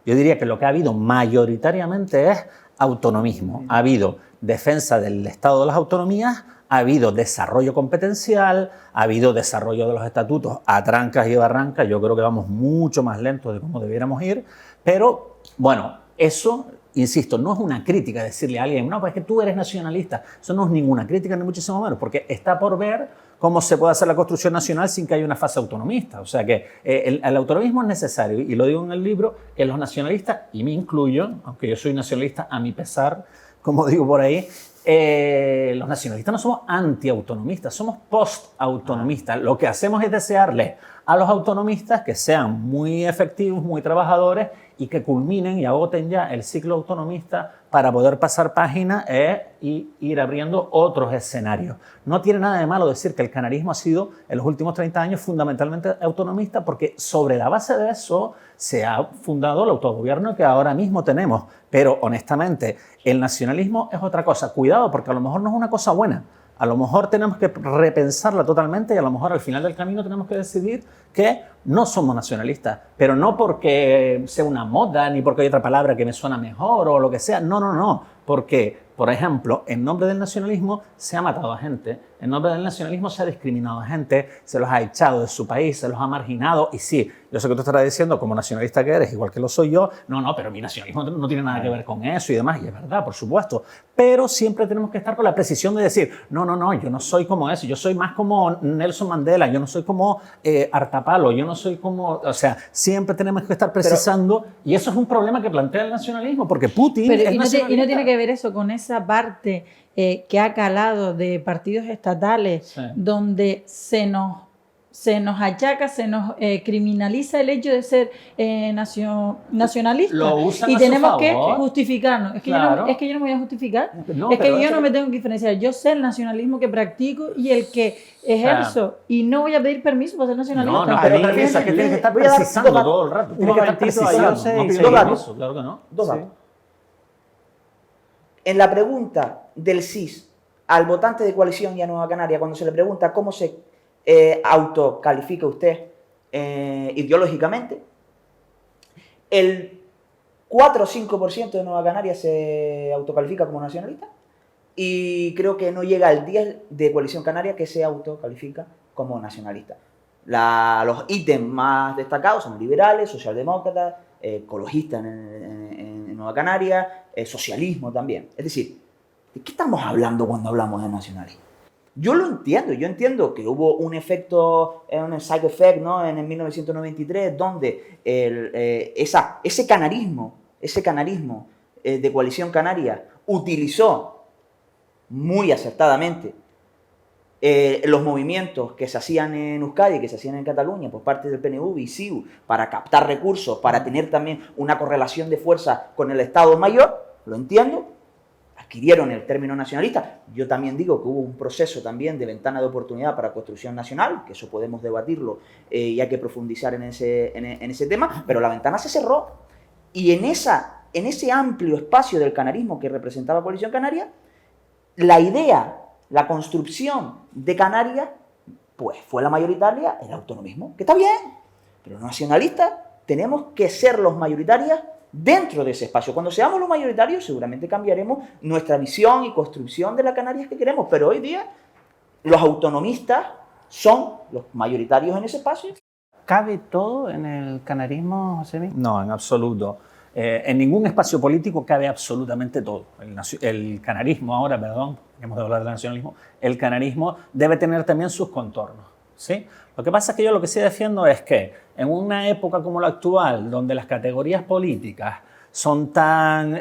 Speaker 2: Yo diría que lo que ha habido mayoritariamente es autonomismo. Ha habido defensa del Estado de las autonomías, ha habido desarrollo competencial, ha habido desarrollo de los estatutos a trancas y barrancas. Yo creo que vamos mucho más lentos de cómo debiéramos ir, pero bueno, eso, insisto, no es una crítica decirle a alguien, no, pues es que tú eres nacionalista. Eso no es ninguna crítica, ni muchísimo menos, porque está por ver cómo se puede hacer la construcción nacional sin que haya una fase autonomista. O sea que el autonomismo es necesario, y lo digo en el libro, que los nacionalistas, y me incluyo, aunque yo soy nacionalista a mi pesar, como digo por ahí, Los nacionalistas no somos antiautonomistas, somos post-autonomistas. Lo que hacemos es desearle a los autonomistas que sean muy efectivos, muy trabajadores y que culminen y agoten ya el ciclo autonomista para poder pasar página y ir abriendo otros escenarios. No tiene nada de malo decir que el canarismo ha sido en los últimos 30 años fundamentalmente autonomista, porque sobre la base de eso se ha fundado el autogobierno que ahora mismo tenemos. Pero honestamente, el nacionalismo es otra cosa. Cuidado, porque a lo mejor no es una cosa buena. A lo mejor tenemos que repensarla totalmente y a lo mejor al final del camino tenemos que decidir que no somos nacionalistas, pero no porque sea una moda ni porque hay otra palabra que me suena mejor o lo que sea. No, no, no. Porque, por ejemplo, en nombre del nacionalismo se ha matado a gente, en nombre del nacionalismo se ha discriminado a gente, se los ha echado de su país, se los ha marginado. Y sí, yo sé que tú estarás diciendo, como nacionalista que eres, igual que lo soy yo, no, pero mi nacionalismo no tiene nada que ver con eso y demás. Y es verdad, por supuesto. Pero siempre tenemos que estar con la precisión de decir, no, yo no soy como eso, yo soy más como Nelson Mandela, yo no soy como Artapalo, yo no soy como... O sea, siempre tenemos que estar precisando, y eso es un problema que plantea el nacionalismo, porque Putin es nacionalista.
Speaker 5: Y no tiene que ver eso con esa parte que ha calado de partidos estatales,
Speaker 2: Sí.
Speaker 5: donde se nos achaca, se nos criminaliza el hecho de ser nacionalista.
Speaker 2: Lo usan
Speaker 5: y
Speaker 2: a su
Speaker 5: tenemos que
Speaker 2: favor.
Speaker 5: justificarnos. Es que,
Speaker 2: Claro.
Speaker 5: yo no me voy a justificar.
Speaker 2: No,
Speaker 5: Es que
Speaker 2: pero
Speaker 5: yo
Speaker 2: eso-
Speaker 5: no me tengo que diferenciar. Yo sé el nacionalismo que practico y el que ejerzo. Y no voy a pedir permiso para ser nacionalista.
Speaker 2: No,
Speaker 3: pero
Speaker 2: permiso, es que tienes que estar
Speaker 3: voy a dar
Speaker 2: precisando
Speaker 3: dos
Speaker 2: todo el rato.
Speaker 1: un
Speaker 2: Tienes que estar
Speaker 1: momentito,
Speaker 2: precisando.
Speaker 1: Ayose,
Speaker 2: No
Speaker 1: y
Speaker 2: pides
Speaker 3: seguimos.
Speaker 2: permiso, claro que no.
Speaker 3: Dos
Speaker 1: Sí.
Speaker 3: datos. En la pregunta del CIS al votante de Coalición y a Nueva Canaria, cuando se le pregunta cómo se autocalifica usted ideológicamente, el 4 o 5% de Nueva Canaria se autocalifica como nacionalista y creo que no llega al 10% de Coalición Canaria que se autocalifica como nacionalista. Los ítems más destacados son liberales, socialdemócratas, ecologistas en Nueva Canaria, socialismo también. Es decir, ¿de qué estamos hablando cuando hablamos de nacionalismo? Yo lo entiendo, yo entiendo que hubo un efecto, un side effect, ¿no? En el 1993, donde ese canarismo de Coalición Canaria utilizó muy acertadamente los movimientos que se hacían en Euskadi, que se hacían en Cataluña por parte del PNV y CiU para captar recursos, para tener también una correlación de fuerza con el Estado Mayor, lo entiendo. Adquirieron el término nacionalista. Yo también digo que hubo un proceso también de ventana de oportunidad para construcción nacional, que eso podemos debatirlo y hay que profundizar en ese tema, pero la ventana se cerró. Y en ese amplio espacio del canarismo que representaba Coalición Canaria, la idea, la construcción de Canarias, pues fue la mayoritaria, el autonomismo, que está bien, pero los nacionalistas tenemos que ser los mayoritarios dentro de ese espacio. Cuando seamos los mayoritarios, seguramente cambiaremos nuestra visión y construcción de las Canarias que queremos, pero hoy día los autonomistas son los mayoritarios en ese espacio.
Speaker 1: ¿Cabe todo en el canarismo, Josemi?
Speaker 2: No, en absoluto. En ningún espacio político cabe absolutamente todo. El canarismo ahora, perdón, hemos de hablar del nacionalismo, el canarismo debe tener también sus contornos, ¿sí? Lo que pasa es que yo lo que sí defiendo es que en una época como la actual, donde las categorías políticas son tan,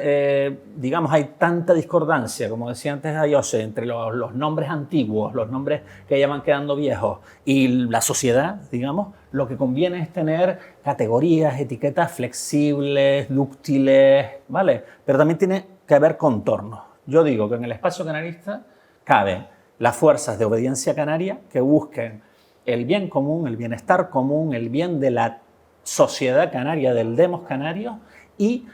Speaker 2: digamos, hay tanta discordancia, como decía antes Ayose, entre los nombres antiguos, los nombres que ya van quedando viejos y la sociedad, digamos, lo que conviene es tener categorías, etiquetas flexibles, dúctiles, ¿vale? Pero también tiene que haber contornos. Yo digo que en el espacio canarista caben las fuerzas de obediencia canaria que busquen el bien común, el bienestar común, el bien de la sociedad canaria, del demos canario y,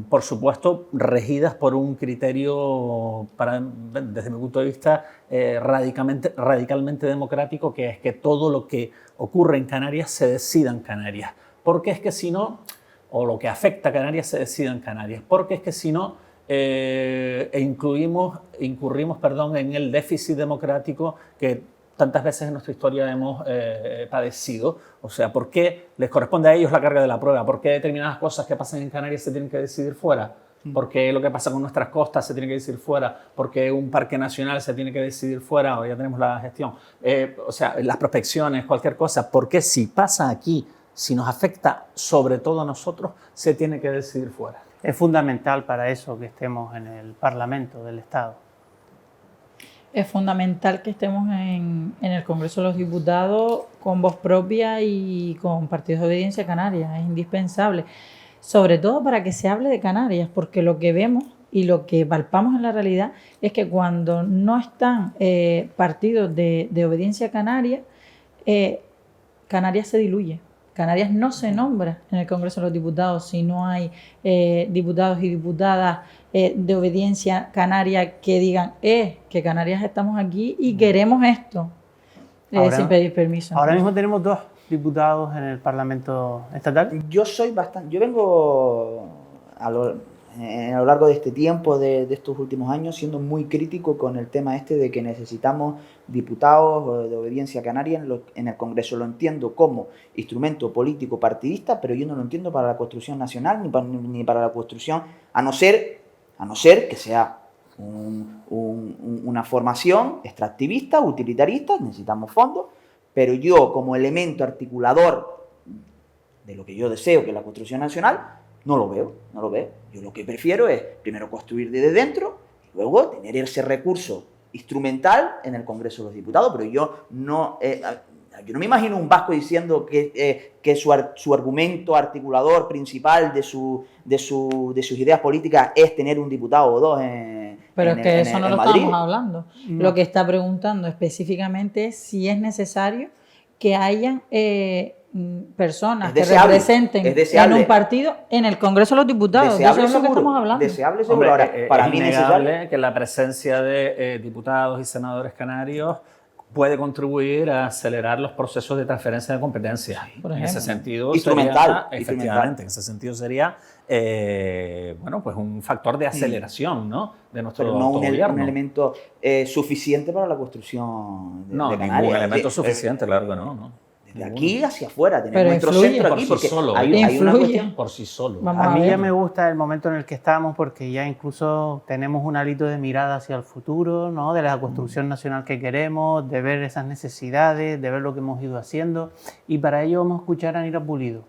Speaker 2: por supuesto, regidas por un criterio, desde mi punto de vista, radicalmente democrático, que es que todo lo que ocurre en Canarias se decida en Canarias. Porque es que si no, o lo que afecta a Canarias se decida en Canarias. Porque es que si no, incurrimos en el déficit democrático que tantas veces en nuestra historia hemos padecido. O sea, ¿por qué les corresponde a ellos la carga de la prueba? ¿Por qué determinadas cosas que pasan en Canarias se tienen que decidir fuera? ¿Por qué lo que pasa con nuestras costas se tiene que decidir fuera? ¿Por qué un parque nacional se tiene que decidir fuera? O ya tenemos la gestión. O sea, las prospecciones, cualquier cosa. ¿Por qué si pasa aquí, si nos afecta sobre todo a nosotros, se tiene que decidir fuera?
Speaker 1: es fundamental para eso que estemos en el Parlamento del Estado.
Speaker 5: Es fundamental que estemos en el Congreso de los Diputados con voz propia y con partidos de obediencia canaria. Es indispensable, sobre todo para que se hable de Canarias, porque lo que vemos y lo que palpamos en la realidad es que cuando no están partidos de obediencia canaria, Canarias se diluye. Canarias no se nombra en el Congreso de los Diputados si no hay diputados y diputadas de obediencia canaria que digan que Canarias estamos aquí y queremos esto, sin pedir permiso.
Speaker 1: Ahora mismo tenemos 2 diputados en el Parlamento estatal.
Speaker 3: Yo vengo a lo largo de este tiempo, de estos últimos años, siendo muy crítico con el tema de que necesitamos diputados de obediencia canaria en el Congreso. Lo entiendo como instrumento político partidista, pero yo no lo entiendo para la construcción nacional ni para la construcción, a no ser que sea una formación extractivista, utilitarista. Necesitamos fondos, pero yo como elemento articulador de lo que yo deseo, que es la construcción nacional, no lo veo. Yo lo que prefiero es primero construir desde dentro y luego tener ese recurso instrumental en el Congreso de los Diputados, pero yo no me imagino un vasco diciendo que su argumento articulador principal de sus ideas políticas es tener un diputado o 2
Speaker 5: pero es que eso no lo
Speaker 3: Madrid.
Speaker 5: estamos hablando. No. Lo que está preguntando específicamente es si es necesario que hayan personas que representen en un partido en el Congreso de los Diputados. Eso es lo que estamos hablando.
Speaker 3: Deseable seguro. Ahora, para mí es
Speaker 2: innegable que la presencia de diputados y senadores canarios puede contribuir a acelerar los procesos de transferencia de competencias. En ese sentido, efectivamente, en ese sentido sería pues un factor de aceleración, ¿no?, de nuestro
Speaker 3: pero no
Speaker 2: gobierno.
Speaker 3: un elemento suficiente para la construcción de Canarias.
Speaker 2: Ningún elemento suficiente, claro que no.
Speaker 3: De aquí hacia afuera, tener
Speaker 5: pero
Speaker 3: nuestro
Speaker 5: influye
Speaker 3: centro
Speaker 2: por
Speaker 3: aquí,
Speaker 2: sí
Speaker 3: porque
Speaker 2: solo,
Speaker 3: hay una cuestión
Speaker 2: por sí solo.
Speaker 1: A mí ya me gusta el momento en el que estamos porque ya incluso tenemos un hálito de mirada hacia el futuro, ¿no?, de la construcción nacional que queremos, de ver esas necesidades, de ver lo que hemos ido haciendo, y para ello vamos a escuchar a Nira Pulido.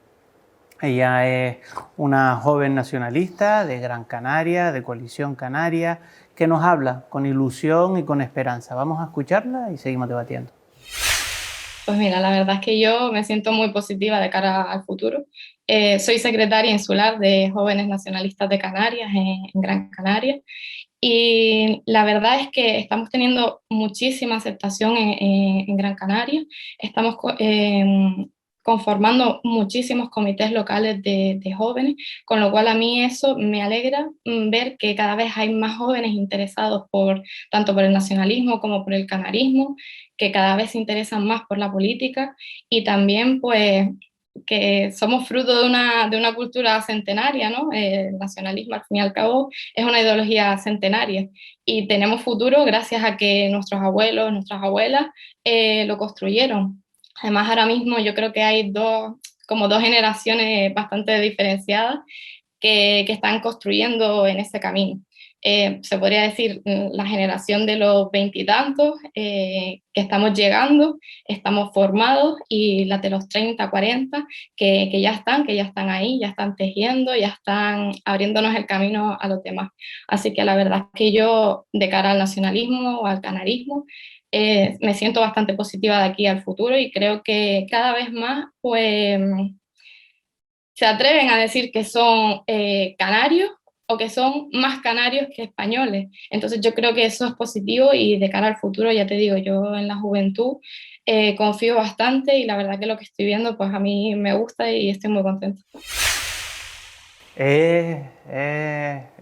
Speaker 1: Ella es una joven nacionalista de Gran Canaria, de Coalición Canaria, que nos habla con ilusión y con esperanza. Vamos a escucharla y seguimos debatiendo.
Speaker 10: Pues mira, la verdad es que yo me siento muy positiva de cara al futuro. Soy secretaria insular de Jóvenes Nacionalistas de Canarias en Gran Canaria, y la verdad es que estamos teniendo muchísima aceptación en Gran Canaria. Estamos conformando muchísimos comités locales de jóvenes, con lo cual a mí eso me alegra ver que cada vez hay más jóvenes interesados tanto por el nacionalismo como por el canarismo, que cada vez se interesan más por la política, y también pues que somos fruto de una cultura centenaria, ¿no? El nacionalismo, al fin y al cabo, es una ideología centenaria, y tenemos futuro gracias a que nuestros abuelos, nuestras abuelas lo construyeron. Además, ahora mismo yo creo que hay dos generaciones bastante diferenciadas que están construyendo en ese camino. Se podría decir la generación de los veintitantos, que estamos llegando, estamos formados, y la de los 30, 40, que ya están ahí, ya están tejiendo, ya están abriéndonos el camino a los demás. Así que la verdad es que yo, de cara al nacionalismo o al canarismo, me siento bastante positiva de aquí al futuro, y creo que cada vez más pues se atreven a decir que son canarios, o que son más canarios que españoles. Entonces yo creo que eso es positivo, y de cara al futuro, ya te digo, yo en la juventud confío bastante, y la verdad que lo que estoy viendo pues a mí me gusta y estoy muy contenta.
Speaker 1: Es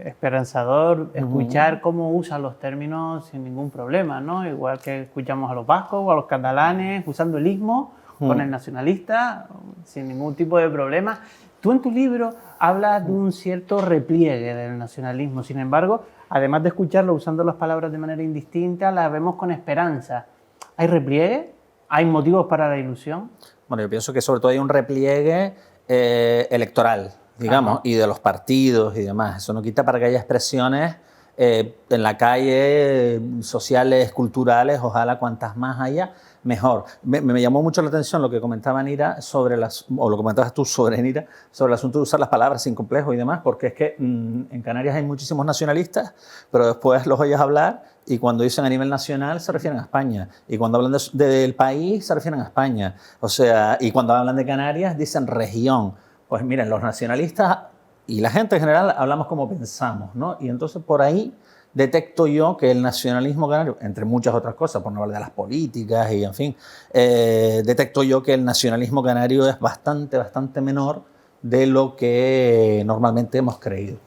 Speaker 1: esperanzador escuchar cómo usan los términos sin ningún problema, ¿no? Igual que escuchamos a los vascos o a los catalanes usando el ismo con el nacionalista sin ningún tipo de problema. Tú en tu libro hablas de un cierto repliegue del nacionalismo, sin embargo, además de escucharlo usando las palabras de manera indistinta, las vemos con esperanza. ¿Hay repliegue? ¿Hay motivos para la ilusión?
Speaker 2: Bueno, yo pienso que sobre todo hay un repliegue electoral, digamos, y de los partidos y demás. Eso no quita para que haya expresiones en la calle, sociales, culturales, ojalá cuantas más haya, mejor. Me llamó mucho la atención lo que comentaba Nira o lo que comentabas tú sobre Nira, sobre el asunto de usar las palabras sin complejo y demás, porque es que en Canarias hay muchísimos nacionalistas, pero después los oyes hablar y cuando dicen a nivel nacional se refieren a España, y cuando hablan del país se refieren a España, o sea, y cuando hablan de Canarias dicen región. Pues miren, los nacionalistas y la gente en general hablamos como pensamos, ¿no? Y entonces por ahí detecto yo que el nacionalismo canario, entre muchas otras cosas, por no hablar de las políticas y en fin, detecto yo que el nacionalismo canario es bastante menor de lo que normalmente hemos creído,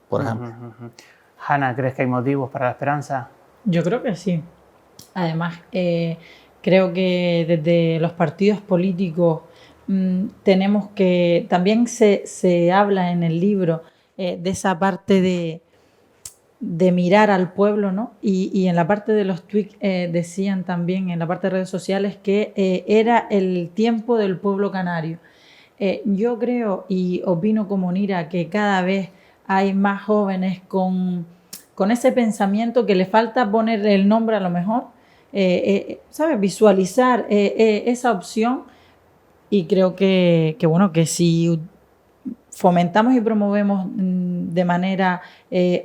Speaker 2: por ejemplo.
Speaker 1: Hanna, ¿crees que hay motivos para la esperanza?
Speaker 5: Yo creo que sí. Además, creo que desde los partidos políticos tenemos que, también se habla en el libro de esa parte de mirar al pueblo, ¿no? Y en la parte de los tweets decían también, en la parte de redes sociales, que era el tiempo del pueblo canario. Yo creo y opino como Nira que cada vez hay más jóvenes con ese pensamiento que le falta poner el nombre a lo mejor, ¿sabes? Visualizar esa opción, y creo que bueno, que si fomentamos y promovemos de manera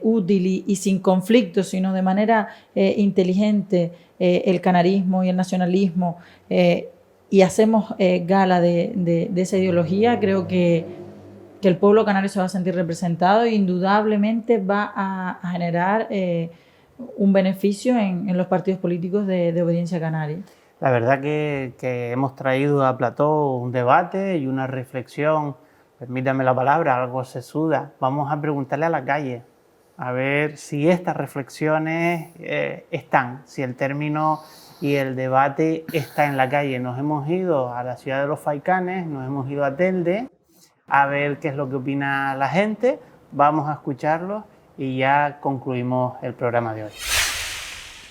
Speaker 5: útil y sin conflicto, sino de manera inteligente el canarismo y el nacionalismo, y hacemos gala de esa ideología, creo que el pueblo canario se va a sentir representado e indudablemente va a generar un beneficio en los partidos políticos de obediencia canaria.
Speaker 1: La verdad que hemos traído a plató un debate y una reflexión, permítame la palabra, algo sesuda. Vamos a preguntarle a la calle, a ver si estas reflexiones están, si el término y el debate está en la calle. Nos hemos ido a la ciudad de los Faicanes, nos hemos ido a Telde, a ver qué es lo que opina la gente. Vamos a escucharlos y ya concluimos el programa de hoy.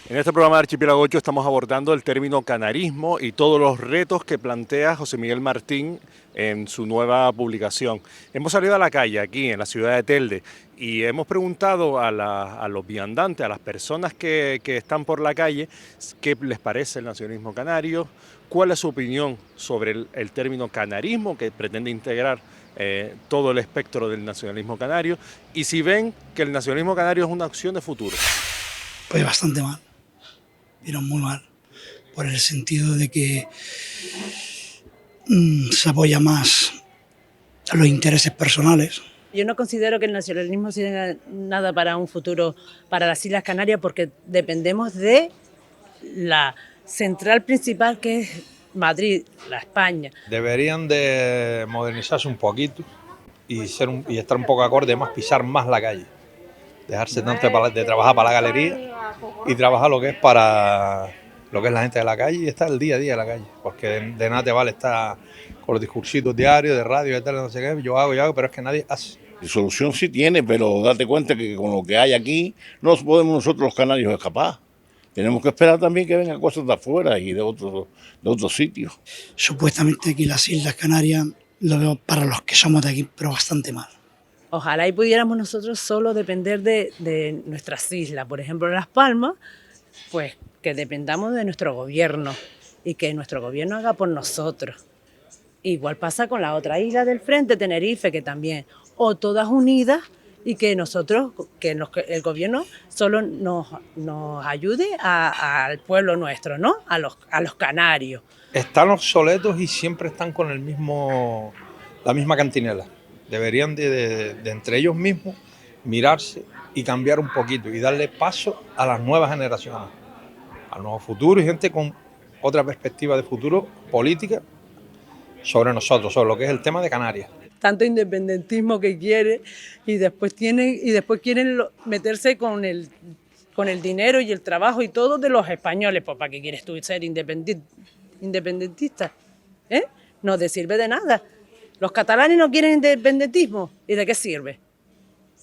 Speaker 4: En este programa de Archipiélago 8 estamos abordando el término canarismo y todos los retos que plantea José Miguel Martín en su nueva publicación. Hemos salido a la calle aquí en la ciudad de Telde y hemos preguntado a los viandantes, a las personas que están por la calle, qué les parece el nacionalismo canario, cuál es su opinión sobre el término canarismo, que pretende integrar todo el espectro del nacionalismo canario, y si ven que el nacionalismo canario es una opción de futuro.
Speaker 11: Pues bastante mal, pero muy mal, por el sentido de que se apoya más a los intereses personales.
Speaker 12: Yo no considero que el nacionalismo sea nada para un futuro para las Islas Canarias, porque dependemos de la central principal, que es Madrid, la España.
Speaker 13: Deberían de modernizarse un poquito y estar un poco acorde, más pisar más la calle. Dejarse tanto de trabajar para la galería y trabajar lo que es para lo que es la gente de la calle y estar el día a día de la calle. Porque de nada te vale estar con los discursitos diarios de radio y tal, no sé qué, yo hago, pero es que nadie hace.
Speaker 14: Solución sí tiene, pero date cuenta que con lo que hay aquí no podemos nosotros los canarios escapar. Tenemos que esperar también que vengan cosas de afuera y de otros sitios.
Speaker 11: Supuestamente aquí las Islas Canarias lo veo para los que somos de aquí, pero bastante mal.
Speaker 12: Ojalá y pudiéramos nosotros solo depender de nuestras islas. Por ejemplo, en Las Palmas, pues que dependamos de nuestro gobierno y que nuestro gobierno haga por nosotros. Igual pasa con la otra isla del frente, Tenerife, que también, o todas unidas, y que nosotros, que el gobierno solo nos ayude al pueblo nuestro, ¿no? A los canarios.
Speaker 13: Están obsoletos y siempre están con la misma cantinela. Deberían de entre ellos mismos mirarse y cambiar un poquito y darle paso a las nuevas generaciones, al nuevo futuro y gente con otra perspectiva de futuro política sobre nosotros, sobre lo que es el tema de Canarias.
Speaker 12: Tanto independentismo que quiere y después quieren meterse con el dinero y el trabajo y todo de los españoles. Pues ¿para qué quieres tú ser independentista? No te sirve de nada. Los catalanes no quieren independentismo. ¿Y de qué sirve?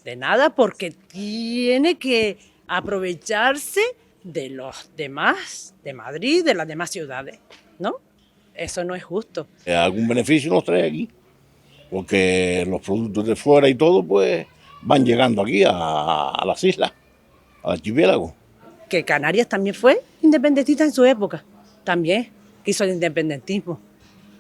Speaker 12: De nada, porque tiene que aprovecharse de los demás, de Madrid, de las demás ciudades, ¿no? Eso no es justo.
Speaker 14: Algún beneficio nos trae aquí, porque los productos de fuera y todo, pues, van llegando aquí a las islas. al archipiélago.
Speaker 12: Que Canarias también fue independentista en su época, también quiso el independentismo,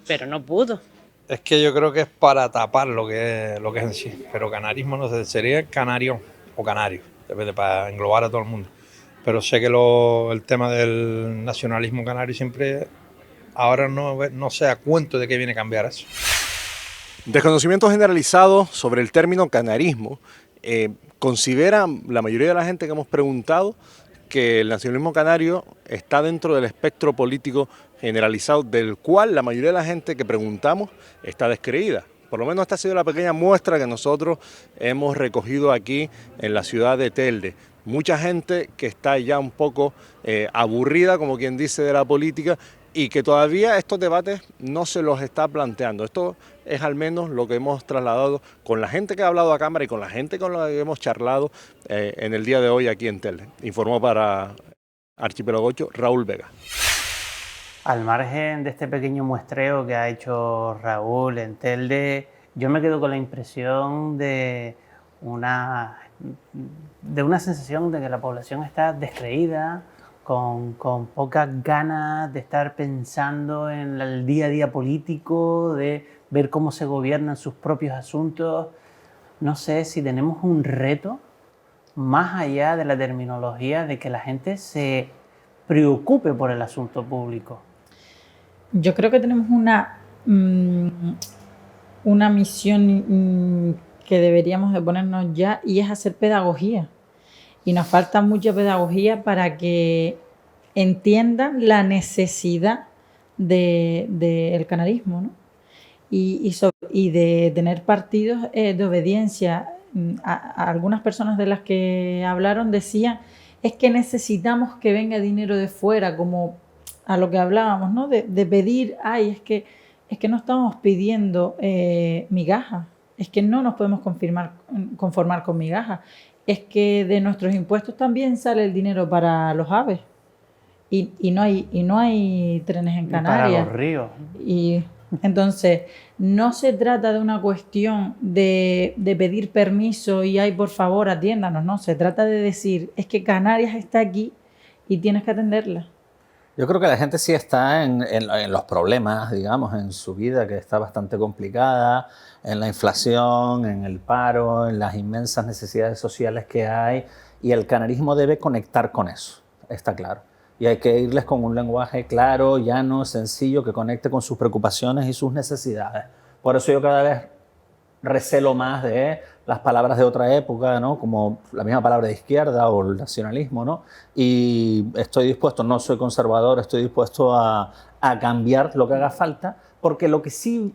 Speaker 12: pero no pudo.
Speaker 13: Es que yo creo que es para tapar lo que es en sí, pero canarismo no sé, sería canario o canario, depende, para englobar a todo el mundo. Pero sé que el tema del nacionalismo canario siempre, ahora no sé a cuento de qué viene a cambiar eso.
Speaker 4: Desconocimiento generalizado sobre el término canarismo. ¿Considera la mayoría de la gente que hemos preguntado que el nacionalismo canario está dentro del espectro político generalizado del cual la mayoría de la gente que preguntamos está descreída? Por lo menos esta ha sido la pequeña muestra que nosotros hemos recogido aquí en la ciudad de Telde. Mucha gente que está ya un poco aburrida, como quien dice, de la política y que todavía estos debates no se los está planteando. Esto es al menos lo que hemos trasladado con la gente que ha hablado a cámara y con la gente con la que hemos charlado en el día de hoy aquí en Telde. Informó para Archipiélago 8 Raúl Vega.
Speaker 1: Al margen de este pequeño muestreo que ha hecho Raúl en Telde, yo me quedo con la impresión de una sensación de que la población está descreída, con pocas ganas de estar pensando en el día a día político, de ver cómo se gobiernan sus propios asuntos. No sé si tenemos un reto más allá de la terminología de que la gente se preocupe por el asunto público.
Speaker 5: Yo creo que tenemos una misión que deberíamos de ponernos ya, y es hacer pedagogía. Y nos falta mucha pedagogía para que entiendan la necesidad del canarismo, ¿no? Y de tener partidos de obediencia. A algunas personas de las que hablaron decían, es que necesitamos que venga dinero de fuera, como a lo que hablábamos, ¿no? De pedir, es que no estamos pidiendo migajas, es que no nos podemos conformar con migajas, es que de nuestros impuestos también sale el dinero para los aves y no hay trenes en Canarias.
Speaker 1: Para los ríos.
Speaker 5: Y entonces no se trata de una cuestión de pedir permiso y por favor atiéndanos, no, se trata de decir, es que Canarias está aquí y tienes que atenderla.
Speaker 2: Yo creo que la gente sí está en los problemas, digamos, en su vida, que está bastante complicada, en la inflación, en el paro, en las inmensas necesidades sociales que hay, y el canarismo debe conectar con eso, está claro. Y hay que irles con un lenguaje claro, llano, sencillo, que conecte con sus preocupaciones y sus necesidades. Por eso yo cada vez recelo más de las palabras de otra época, ¿no? Como la misma palabra de izquierda o el nacionalismo, ¿no? Y estoy dispuesto, no soy conservador, estoy dispuesto a cambiar lo que haga falta, porque lo que sí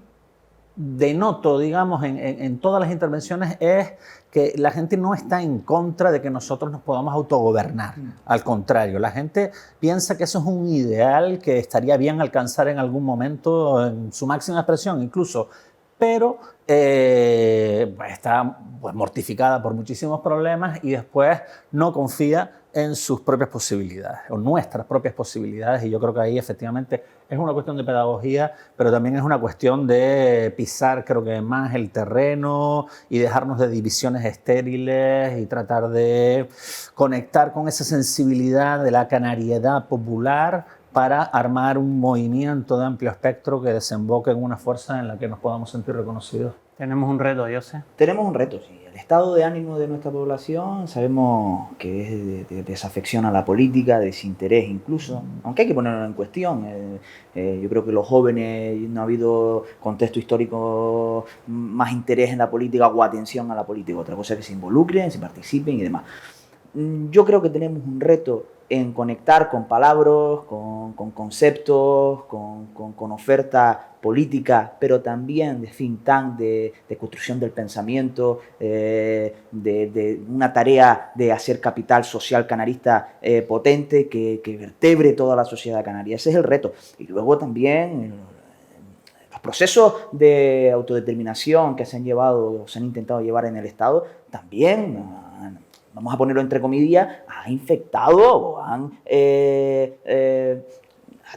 Speaker 2: denoto, digamos, en todas las intervenciones es que la gente no está en contra de que nosotros nos podamos autogobernar. Al contrario, la gente piensa que eso es un ideal que estaría bien alcanzar en algún momento, en su máxima expresión incluso, pero está mortificada por muchísimos problemas y después no confía en sus propias posibilidades, o nuestras propias posibilidades, y yo creo que ahí efectivamente es una cuestión de pedagogía, pero también es una cuestión de pisar, creo que más el terreno y dejarnos de divisiones estériles y tratar de conectar con esa sensibilidad de la canariedad popular para armar un movimiento de amplio espectro que desemboque en una fuerza en la que nos podamos sentir reconocidos.
Speaker 1: Tenemos un reto, José.
Speaker 3: Tenemos un reto, sí. El estado de ánimo de nuestra población sabemos que es de desafección a la política, de desinterés incluso, aunque hay que ponerlo en cuestión. Yo creo que los jóvenes, no ha habido contexto histórico más interés en la política o atención a la política. Otra cosa es que se involucren, se participen y demás. Yo creo que tenemos un reto en conectar con palabras, con conceptos, con oferta política, pero también de think tank, de construcción del pensamiento, de una tarea de hacer capital social canarista potente que vertebre toda la sociedad canaria. Ese es el reto. Y luego también los procesos de autodeterminación que se han llevado, o se han intentado llevar en el Estado, también vamos a ponerlo entre comillas, ha infectado o ha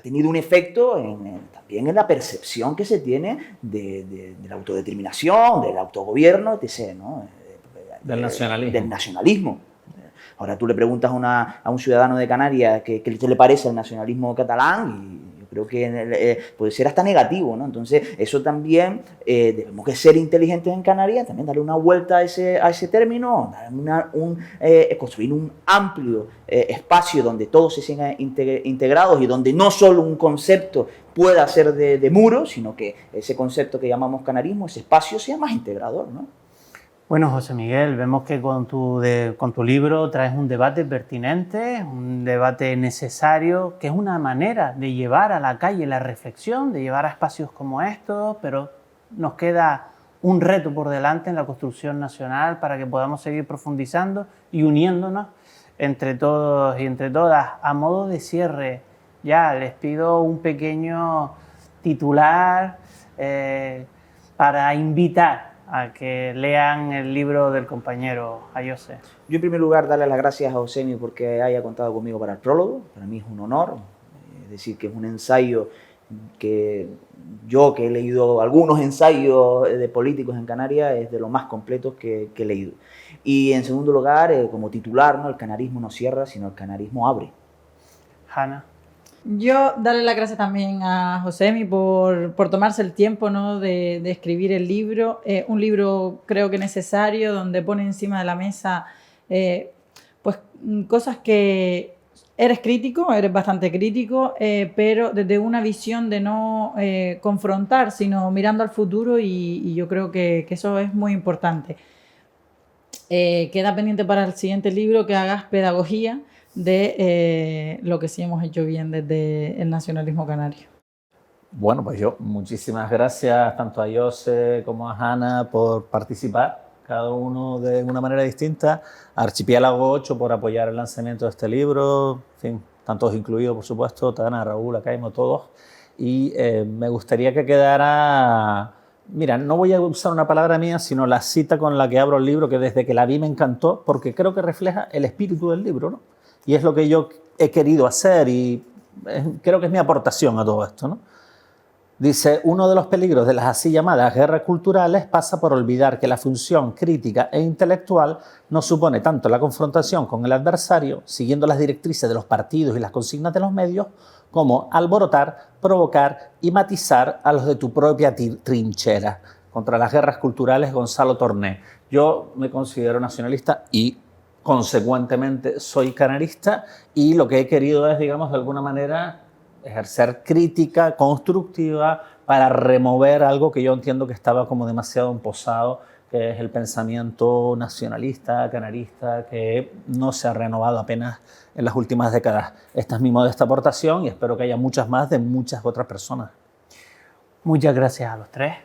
Speaker 3: tenido un efecto también en la percepción que se tiene de la autodeterminación, del autogobierno, etc., ¿no?
Speaker 2: Del nacionalismo.
Speaker 3: Del nacionalismo. Ahora tú le preguntas a un ciudadano de Canarias qué le parece el nacionalismo catalán y yo creo que puede ser hasta negativo, ¿no? Entonces, eso también, debemos que ser inteligentes en Canarias, también darle una vuelta a ese término, construir un amplio espacio donde todos se sientan integrados y donde no solo un concepto pueda ser de muro, sino que ese concepto que llamamos canarismo, ese espacio sea más integrador, ¿no?
Speaker 1: Bueno, José Miguel, vemos que con tu libro traes un debate pertinente, un debate necesario, que es una manera de llevar a la calle la reflexión, de llevar a espacios como estos, pero nos queda un reto por delante en la construcción nacional para que podamos seguir profundizando y uniéndonos entre todos y entre todas. A modo de cierre, ya les pido un pequeño titular para invitar a que lean el libro del compañero Ayose.
Speaker 3: Yo en primer lugar darle las gracias a Josemi porque haya contado conmigo para el prólogo, para mí es un honor, es decir, que es un ensayo que yo que he leído algunos ensayos de políticos en Canarias es de los más completos que he leído. Y en segundo lugar, como titular, ¿no? El canarismo no cierra, sino el canarismo abre.
Speaker 1: Hanna.
Speaker 5: Yo darle las gracias también a Josemi por tomarse el tiempo, ¿no? de escribir el libro. Un libro creo que necesario, donde pone encima de la mesa pues, cosas que eres crítico, eres bastante crítico, pero desde una visión de no confrontar, sino mirando al futuro y yo creo que eso es muy importante. Queda pendiente para el siguiente libro que hagas pedagogía de lo que sí hemos hecho bien desde el nacionalismo canario.
Speaker 2: Bueno, pues yo muchísimas gracias tanto a Jose como a Hanna por participar, cada uno de una manera distinta, a Archipiélago 8 por apoyar el lanzamiento de este libro, en fin, están todos incluidos, por supuesto, Tana, Raúl, Acaimo, todos, y me gustaría que quedara... Mira, no voy a usar una palabra mía, sino la cita con la que abro el libro, que desde que la vi me encantó, porque creo que refleja el espíritu del libro, ¿no? Y es lo que yo he querido hacer y creo que es mi aportación a todo esto, ¿no? Dice, uno de los peligros de las así llamadas guerras culturales pasa por olvidar que la función crítica e intelectual no supone tanto la confrontación con el adversario, siguiendo las directrices de los partidos y las consignas de los medios, como alborotar, provocar y matizar a los de tu propia trinchera. Contra las guerras culturales, Gonzalo Torné. Yo me considero nacionalista y consecuentemente soy canarista y lo que he querido es, digamos, de alguna manera ejercer crítica constructiva para remover algo que yo entiendo que estaba como demasiado emposado, que es el pensamiento nacionalista, canarista, que no se ha renovado apenas en las últimas décadas. Esta es mi modesta aportación y espero que haya muchas más de muchas otras personas.
Speaker 1: Muchas gracias a los tres.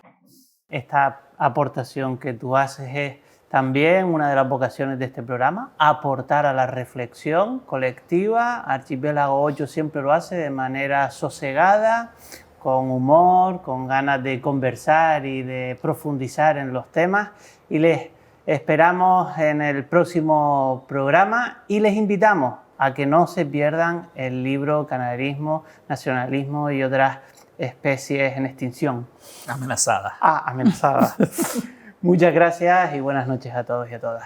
Speaker 1: Esta aportación que tú haces es también una de las vocaciones de este programa, aportar a la reflexión colectiva. Archipiélago 8 siempre lo hace de manera sosegada, con humor, con ganas de conversar y de profundizar en los temas. Y les esperamos en el próximo programa y les invitamos a que no se pierdan el libro Canarismo, Nacionalismo y otras especies en extinción.
Speaker 2: Amenazadas.
Speaker 1: Amenazadas. Muchas gracias y buenas noches a todos y a todas.